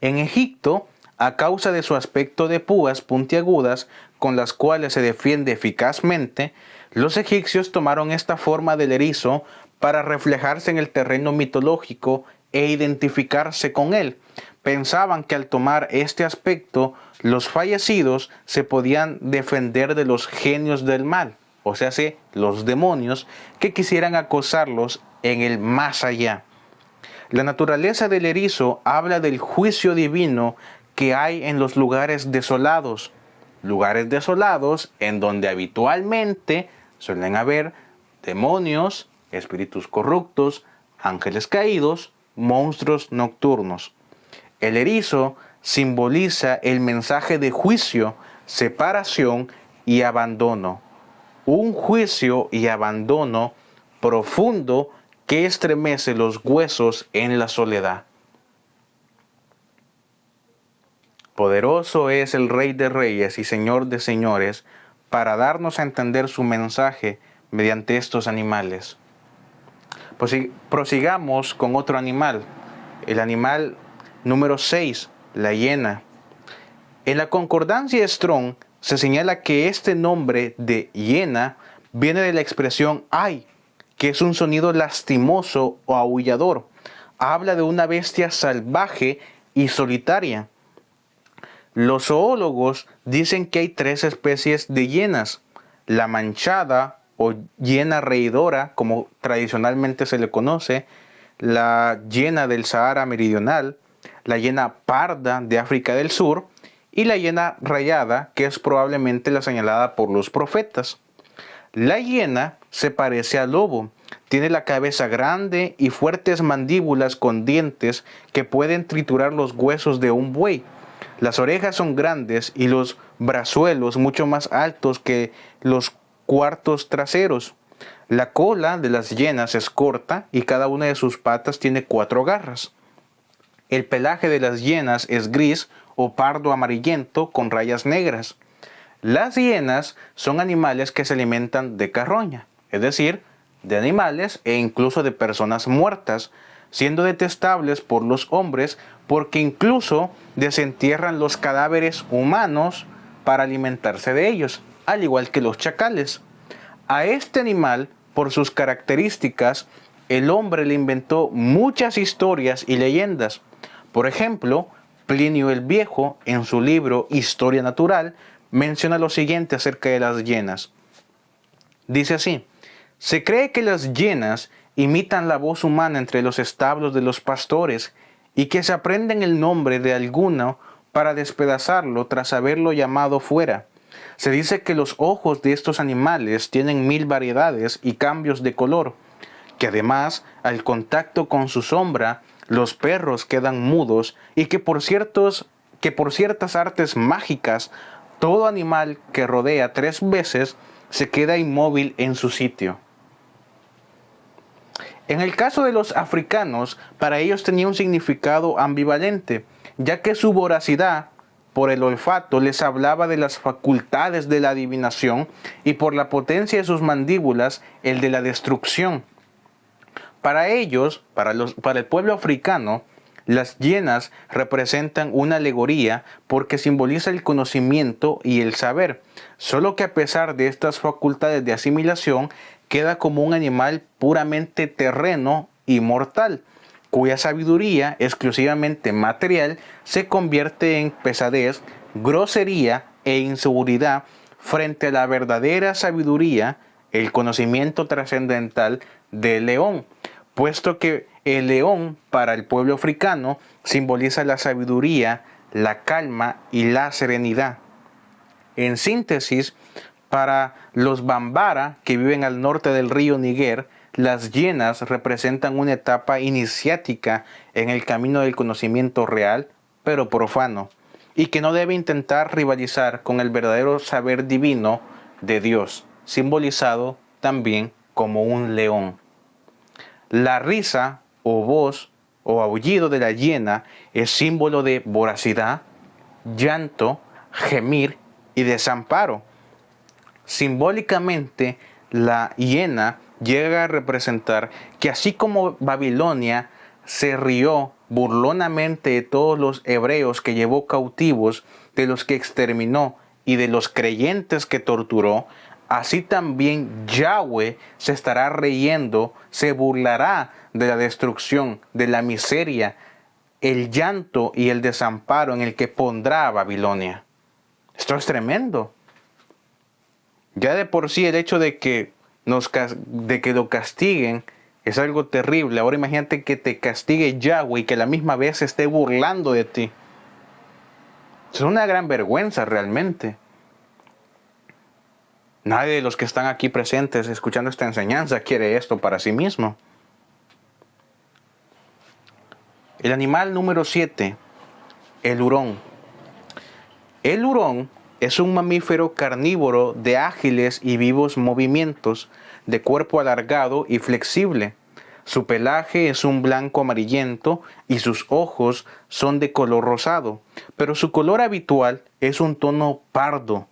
En Egipto, a causa de su aspecto de púas puntiagudas con las cuales se defiende eficazmente, los egipcios tomaron esta forma del erizo para reflejarse en el terreno mitológico e identificarse con él. Pensaban que al tomar este aspecto, los fallecidos se podían defender de los genios del mal, o sea, los demonios que quisieran acosarlos en el más allá. La naturaleza del erizo habla del juicio divino que hay en los lugares desolados en donde habitualmente suelen haber demonios, espíritus corruptos, ángeles caídos, monstruos nocturnos. El erizo simboliza el mensaje de juicio, separación y abandono. Un juicio y abandono profundo que estremece los huesos en la soledad. Poderoso es el Rey de Reyes y Señor de Señores para darnos a entender su mensaje mediante estos animales. Prosigamos con otro animal, el animal número 6, la hiena. En la concordancia Strong se señala que este nombre de hiena viene de la expresión ay, que es un sonido lastimoso o aullador. Habla de una bestia salvaje y solitaria. Los zoólogos dicen que hay 3 especies de hienas: la manchada o hiena reidora, como tradicionalmente se le conoce, la hiena del Sahara Meridional, la hiena parda de África del Sur y la hiena rayada, que es probablemente la señalada por los profetas. La hiena se parece al lobo, tiene la cabeza grande y fuertes mandíbulas con dientes que pueden triturar los huesos de un buey. Las orejas son grandes y los brazuelos mucho más altos que los cuartos traseros. La cola de las hienas es corta y cada una de sus patas tiene 4 garras. El pelaje de las hienas es gris o pardo amarillento con rayas negras. Las hienas son animales que se alimentan de carroña, es decir, de animales e incluso de personas muertas, siendo detestables por los hombres porque incluso desentierran los cadáveres humanos para alimentarse de ellos, al igual que los chacales. A este animal, por sus características, el hombre le inventó muchas historias y leyendas. Por ejemplo, Plinio el Viejo, en su libro Historia Natural, menciona lo siguiente acerca de las hienas. Dice así: se cree que las hienas imitan la voz humana entre los establos de los pastores y que se aprenden el nombre de alguno para despedazarlo tras haberlo llamado fuera. Se dice que los ojos de estos animales tienen 1000 variedades y cambios de color, que además, al contacto con su sombra, los perros quedan mudos y que por ciertas artes mágicas, todo animal que rodea 3 veces se queda inmóvil en su sitio. En el caso de los africanos, para ellos tenía un significado ambivalente, ya que su voracidad por el olfato les hablaba de las facultades de la adivinación y por la potencia de sus mandíbulas, el de la destrucción. Para ellos, para el pueblo africano, las hienas representan una alegoría porque simboliza el conocimiento y el saber, solo que a pesar de estas facultades de asimilación, queda como un animal puramente terreno y mortal, cuya sabiduría exclusivamente material se convierte en pesadez, grosería e inseguridad frente a la verdadera sabiduría, el conocimiento trascendental del león, puesto que el león para el pueblo africano simboliza la sabiduría, la calma y la serenidad. En síntesis, para los Bambara, que viven al norte del río Níger, las hienas representan una etapa iniciática en el camino del conocimiento real, pero profano, y que no debe intentar rivalizar con el verdadero saber divino de Dios, simbolizado también como un león. La risa o voz o aullido de la hiena es símbolo de voracidad, llanto, gemir y desamparo. Simbólicamente, la hiena llega a representar que así como Babilonia se rió burlonamente de todos los hebreos que llevó cautivos, de los que exterminó y de los creyentes que torturó, así también Yahweh se estará riendo, se burlará de la destrucción, de la miseria, el llanto y el desamparo en el que pondrá a Babilonia. Esto es tremendo. Ya de por sí el hecho de que lo castiguen es algo terrible. Ahora imagínate que te castigue Yahweh y que a la misma vez se esté burlando de ti. Es una gran vergüenza realmente. Nadie de los que están aquí presentes escuchando esta enseñanza quiere esto para sí mismo. El animal número 7, el hurón. El hurón es un mamífero carnívoro de ágiles y vivos movimientos, de cuerpo alargado y flexible. Su pelaje es un blanco amarillento y sus ojos son de color rosado, pero su color habitual es un tono pardo.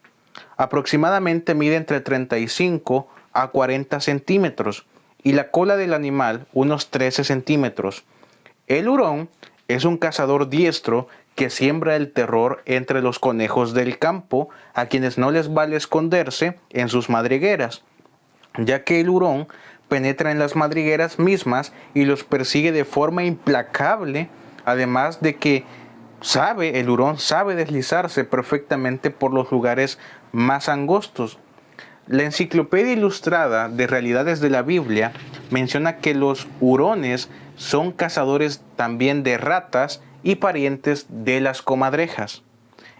Aproximadamente mide entre 35 a 40 centímetros y la cola del animal unos 13 centímetros. El hurón es un cazador diestro que siembra el terror entre los conejos del campo, a quienes no les vale esconderse en sus madrigueras, ya que el hurón penetra en las madrigueras mismas y los persigue de forma implacable, además de que el hurón sabe deslizarse perfectamente por los lugares más angostos. La Enciclopedia Ilustrada de Realidades de la Biblia menciona que los hurones son cazadores también de ratas y parientes de las comadrejas.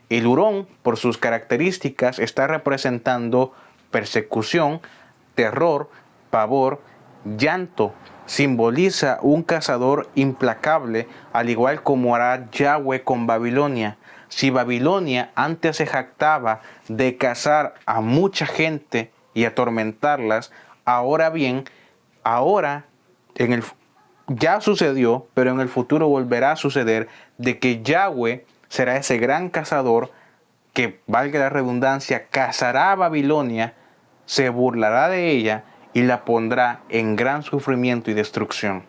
El hurón, por sus características, está representando persecución, terror, pavor, llanto. Simboliza un cazador implacable, al igual como hará Yahweh con Babilonia. Si Babilonia antes se jactaba de cazar a mucha gente y atormentarlas, ahora bien, ahora ya sucedió, pero en el futuro volverá a suceder, de que Yahweh será ese gran cazador que, valga la redundancia, cazará a Babilonia, se burlará de ella y la pondrá en gran sufrimiento y destrucción.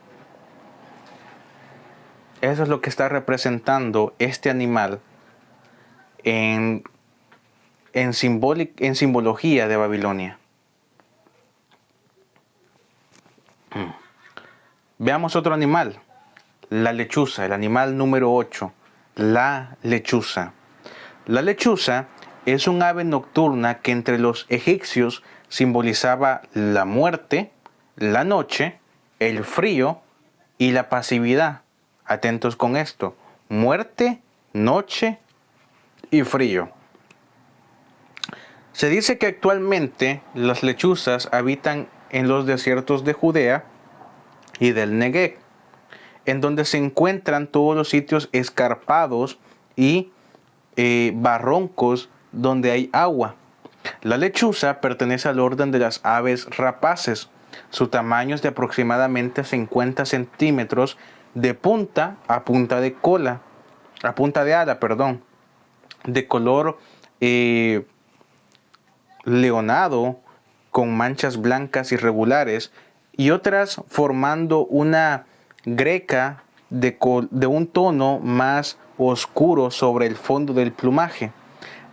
Eso es lo que está representando este animal en simbología de Babilonia. Veamos otro animal, la lechuza, el animal número 8, la lechuza. La lechuza es un ave nocturna que entre los egipcios simbolizaba la muerte, la noche, el frío y la pasividad. Atentos con esto, muerte, noche y frío. Se dice que actualmente las lechuzas habitan en los desiertos de Judea y del Negev, en donde se encuentran todos los sitios escarpados y barroncos donde hay agua. La lechuza pertenece al orden de las aves rapaces. Su tamaño es de aproximadamente 50 centímetros de punta a punta de cola, a punta de ala, de color leonado con manchas blancas irregulares y otras formando una greca de un tono más oscuro sobre el fondo del plumaje.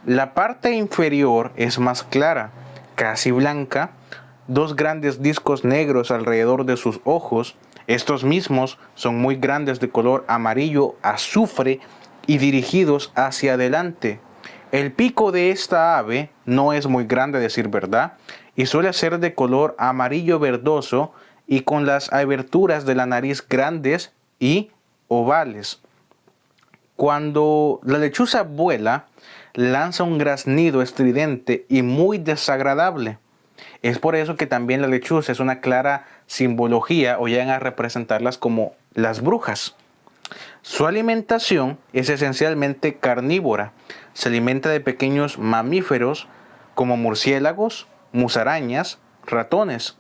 La parte inferior es más clara, casi blanca, dos grandes discos negros alrededor de sus ojos. Estos mismos son muy grandes, de color amarillo azufre y dirigidos hacia adelante. El pico de esta ave no es muy grande, a decir verdad, y suele ser de color amarillo verdoso y con las aberturas de la nariz grandes y ovales. Cuando la lechuza vuela, lanza un graznido estridente y muy desagradable. Es por eso que también la lechuza es una clara simbología, o llegan a representarlas como las brujas. Su alimentación es esencialmente carnívora. Se alimenta de pequeños mamíferos como murciélagos, musarañas, ratones.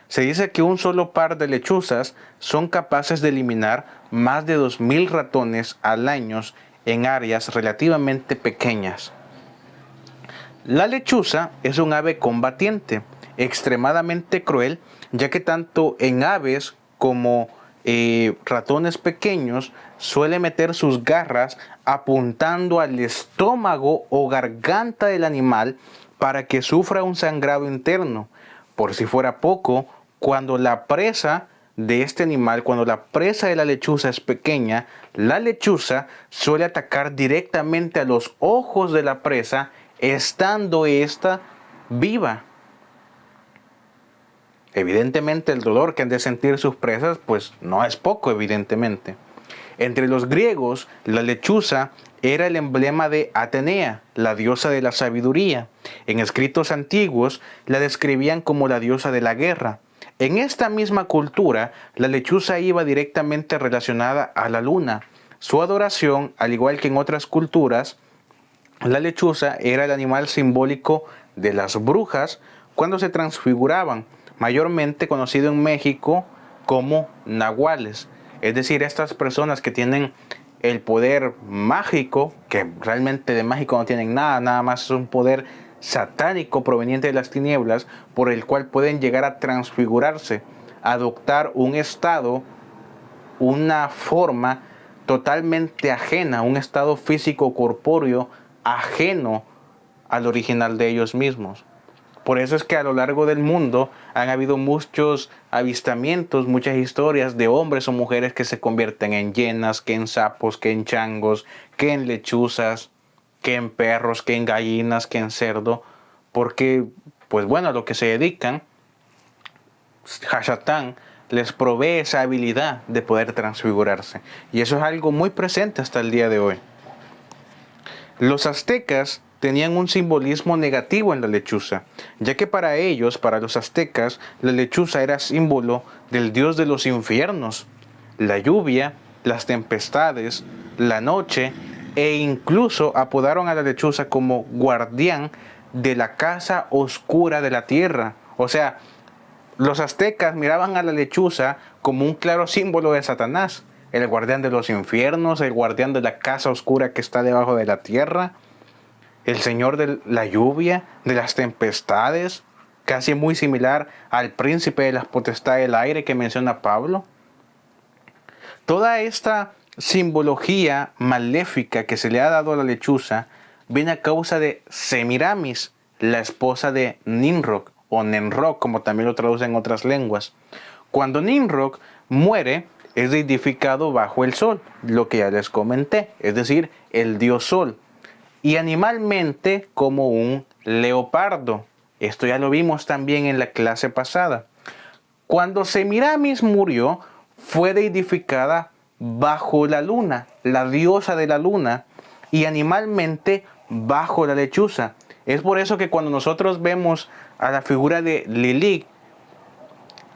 Se dice que un solo par de lechuzas son capaces de eliminar más de 2.000 ratones al año en áreas relativamente pequeñas. La lechuza es un ave combatiente, extremadamente cruel, ya que tanto en aves como ratones pequeños suele meter sus garras apuntando al estómago o garganta del animal para que sufra un sangrado interno. Por si fuera poco, cuando la presa de este animal, cuando la presa de la lechuza es pequeña, la lechuza suele atacar directamente a los ojos de la presa, estando esta viva. Evidentemente el dolor que han de sentir sus presas pues no es poco, evidentemente. Entre los griegos, la lechuza era el emblema de Atenea, la diosa de la sabiduría. En escritos antiguos la describían como la diosa de la guerra. En esta misma cultura, la lechuza iba directamente relacionada a la luna. Su adoración, al igual que en otras culturas, la lechuza era el animal simbólico de las brujas cuando se transfiguraban, mayormente conocido en México como nahuales. Es decir, estas personas que tienen el poder mágico, que realmente de mágico no tienen nada, nada más es un poder satánico proveniente de las tinieblas, por el cual pueden llegar a transfigurarse, adoptar un estado, una forma totalmente ajena, un estado físico corpóreo ajeno al original de ellos mismos. Por eso es que a lo largo del mundo han habido muchos avistamientos, muchas historias de hombres o mujeres que se convierten en hienas, que en sapos, que en changos, que en lechuzas, que en perros, que en gallinas, que en cerdo, porque, pues bueno, a lo que se dedican, Hashatán les provee esa habilidad de poder transfigurarse. Y eso es algo muy presente hasta el día de hoy. Los aztecas tenían un simbolismo negativo en la lechuza, ya que para ellos, para los aztecas, la lechuza era símbolo del dios de los infiernos, la lluvia, las tempestades, la noche e incluso apodaron a la lechuza como guardián de la casa oscura de la tierra. O sea, los aztecas miraban a la lechuza como un claro símbolo de Satanás, el guardián de los infiernos, el guardián de la casa oscura que está debajo de la tierra, el señor de la lluvia, de las tempestades, casi muy similar al príncipe de las potestades del aire que menciona Pablo. Toda esta simbología maléfica que se le ha dado a la lechuza viene a causa de Semiramis, la esposa de Nimrod, o Nemrod, como también lo traducen en otras lenguas. Cuando Nimrod muere, es deidificado bajo el sol, lo que ya les comenté, es decir, el dios sol, y animalmente como un leopardo. Esto ya lo vimos también en la clase pasada. Cuando Semiramis murió, fue deidificada bajo la luna, la diosa de la luna, y animalmente bajo la lechuza. Es por eso que cuando nosotros vemos a la figura de Lilith,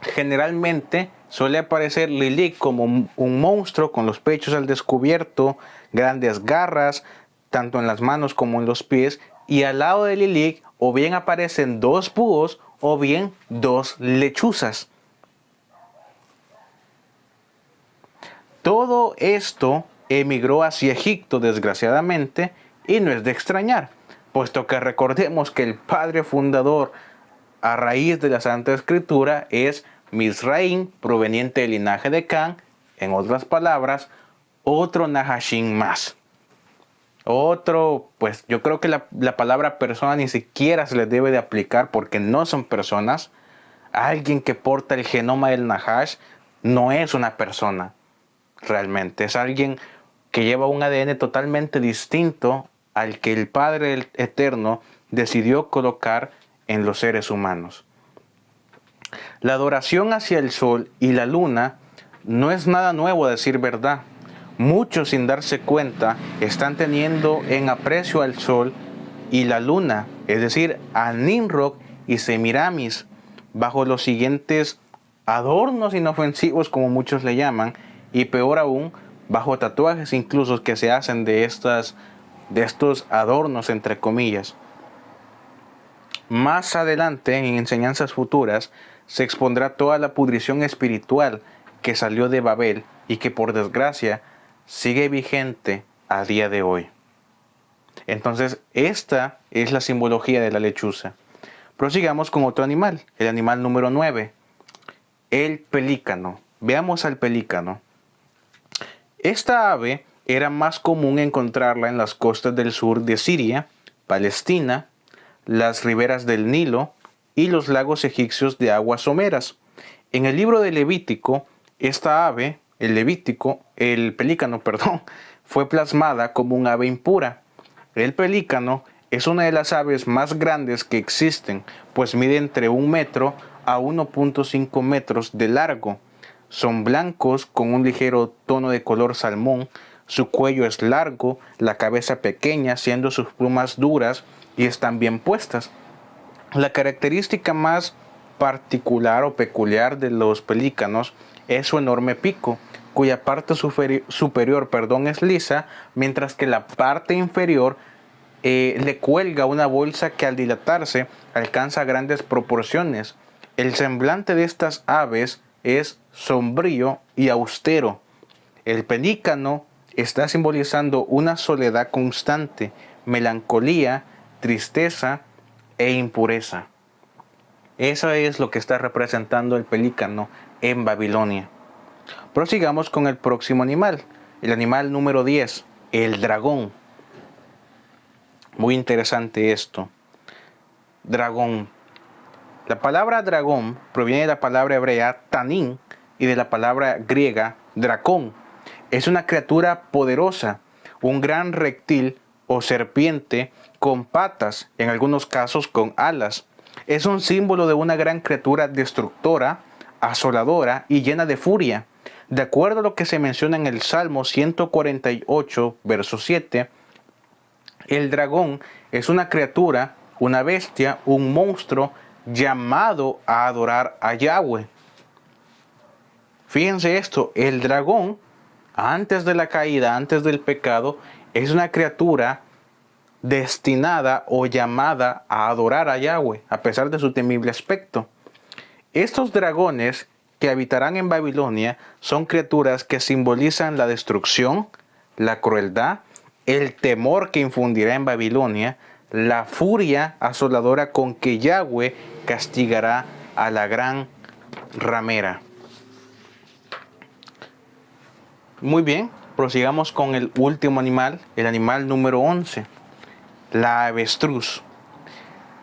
generalmente suele aparecer Lilith como un monstruo con los pechos al descubierto, grandes garras, tanto en las manos como en los pies, y al lado de Lilith o bien aparecen dos búhos o bien dos lechuzas. Todo esto emigró hacia Egipto, desgraciadamente, y no es de extrañar, puesto que recordemos que el padre fundador a raíz de la Santa Escritura es Misraim, proveniente del linaje de Can, en otras palabras, otro Nahashim más. Otro, pues yo creo que la palabra persona ni siquiera se les debe de aplicar porque no son personas. Alguien que porta el genoma del Nahash no es una persona. Realmente es alguien que lleva un ADN totalmente distinto al que el Padre Eterno decidió colocar en los seres humanos. La adoración hacia el sol y la luna no es nada nuevo, a decir verdad. Muchos, sin darse cuenta, están teniendo en aprecio al sol y la luna, es decir, a Nimrod y Semiramis, bajo los siguientes adornos inofensivos, como muchos le llaman, y peor aún, bajo tatuajes incluso que se hacen de estos adornos, entre comillas. Más adelante, en enseñanzas futuras, se expondrá toda la pudrición espiritual que salió de Babel y que por desgracia sigue vigente a día de hoy. Entonces, esta es la simbología de la lechuza. Prosigamos con otro animal, el animal número 9, el pelícano. Veamos al pelícano. Esta ave era más común encontrarla en las costas del sur de Siria, Palestina, las riberas del Nilo y los lagos egipcios de aguas someras. En el libro de Levítico, esta ave, el pelícano, fue plasmada como un ave impura. El pelícano es una de las aves más grandes que existen, pues mide entre 1 metro a 1.5 metros de largo. Son blancos con un ligero tono de color salmón, su cuello es largo, la cabeza pequeña, siendo sus plumas duras y están bien puestas. La característica más particular o peculiar de los pelícanos es su enorme pico, cuya parte superior es lisa, mientras que la parte inferior le cuelga una bolsa que al dilatarse alcanza grandes proporciones. El semblante de estas aves es sombrío y austero. El pelícano está simbolizando una soledad constante, melancolía, tristeza e impureza. Eso es lo que está representando el pelícano en Babilonia. Prosigamos con el próximo animal, el animal número 10, el dragón. Muy interesante esto. Dragón. La palabra dragón proviene de la palabra hebrea tanín y de la palabra griega dracón. Es una criatura poderosa, un gran reptil o serpiente con patas, en algunos casos con alas. Es un símbolo de una gran criatura destructora, asoladora y llena de furia. De acuerdo a lo que se menciona en el Salmo 148, verso 7, el dragón es una criatura, una bestia, un monstruo llamado a adorar a Yahweh. Fíjense esto, el dragón, antes de la caída, antes del pecado, es una criatura destinada o llamada a adorar a Yahweh, a pesar de su temible aspecto. Estos dragones que habitarán en Babilonia son criaturas que simbolizan la destrucción, la crueldad, el temor que infundirá en Babilonia, la furia asoladora con que Yahweh castigará a la gran ramera. Muy bien, prosigamos con el último animal, el animal número 11, la avestruz.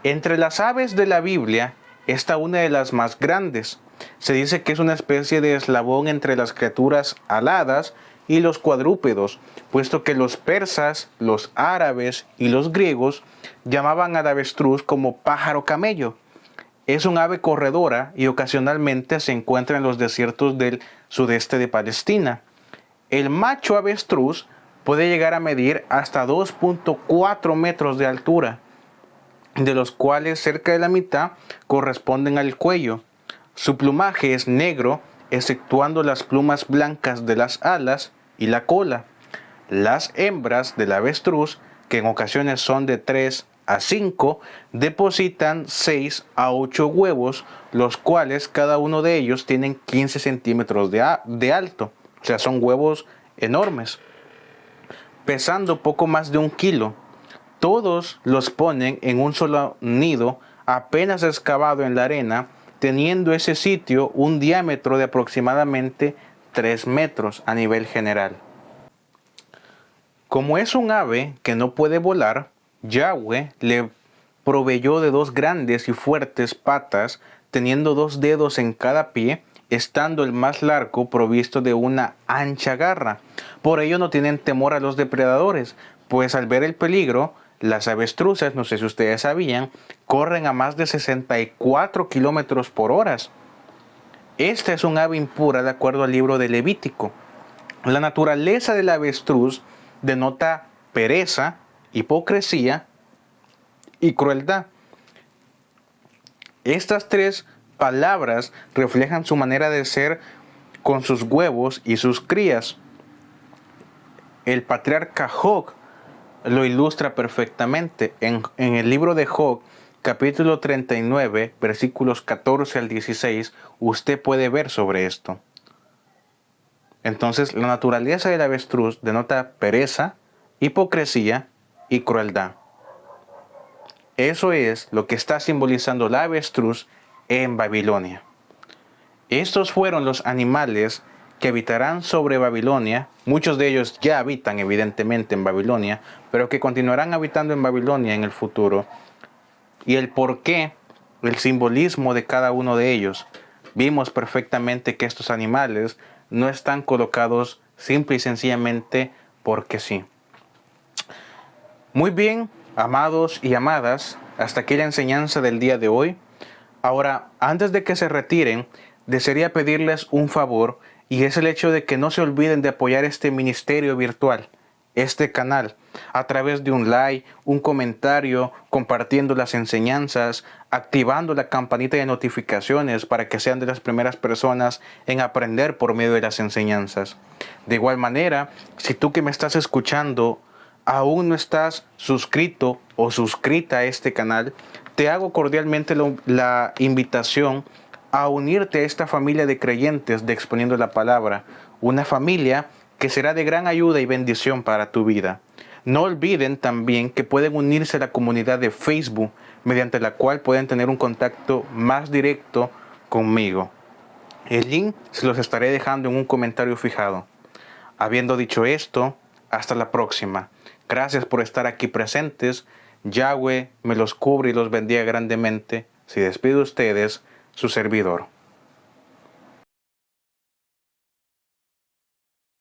Entre las aves de la Biblia está una de las más grandes. Se dice que es una especie de eslabón entre las criaturas aladas y los cuadrúpedos, puesto que los persas, los árabes y los griegos llamaban al avestruz como pájaro camello. Es un ave corredora y ocasionalmente se encuentra en los desiertos del sudeste de Palestina. El macho avestruz puede llegar a medir hasta 2.4 metros de altura, de los cuales cerca de la mitad corresponden al cuello. Su plumaje es negro, exceptuando las plumas blancas de las alas y la cola. Las hembras del avestruz, que en ocasiones son de 3 a 5, depositan 6 a 8 huevos, los cuales cada uno de ellos tienen 15 centímetros de alto. O sea, son huevos enormes, pesando poco más de 1 kilo. Todos los ponen en un solo nido apenas excavado en la arena, teniendo ese sitio un diámetro de aproximadamente 3 metros a nivel general. Como es un ave que no puede volar, Yahweh le proveyó de 2 grandes y fuertes patas, teniendo 2 dedos en cada pie, estando el más largo provisto de una ancha garra. Por ello no tienen temor a los depredadores, pues al ver el peligro, las avestruces, no sé si ustedes sabían, corren a más de 64 kilómetros por hora. Esta es un ave impura de acuerdo al libro de Levítico. La naturaleza del avestruz denota pereza, hipocresía y crueldad. Estas 3 palabras reflejan su manera de ser con sus huevos y sus crías. El patriarca Job lo ilustra perfectamente. En el libro de Job, capítulo 39, versículos 14 al 16, usted puede ver sobre esto. Entonces, la naturaleza del avestruz denota pereza, hipocresía y crueldad. Eso es lo que está simbolizando la avestruz en Babilonia. Estos fueron los animales que habitarán sobre Babilonia. Muchos de ellos ya habitan evidentemente en Babilonia, pero que continuarán habitando en Babilonia en el futuro. Y el porqué, el simbolismo de cada uno de ellos. Vimos perfectamente que estos animales no están colocados simple y sencillamente porque sí. Muy bien, amados y amadas, hasta aquí la enseñanza del día de hoy. Ahora, antes de que se retiren, desearía pedirles un favor, y es el hecho de que no se olviden de apoyar este ministerio virtual, este canal, a través de un like, un comentario, compartiendo las enseñanzas, activando la campanita de notificaciones para que sean de las primeras personas en aprender por medio de las enseñanzas. De igual manera, si tú que me estás escuchando aún no estás suscrito o suscrita a este canal, te hago cordialmente la invitación a unirte a esta familia de creyentes de Exponiendo la Palabra, una familia que será de gran ayuda y bendición para tu vida. No olviden también que pueden unirse a la comunidad de Facebook, mediante la cual pueden tener un contacto más directo conmigo. El link se los estaré dejando en un comentario fijado. Habiendo dicho esto, hasta la próxima. Gracias por estar aquí presentes. Yahweh me los cubre y los bendiga grandemente. Se despide de ustedes, su servidor.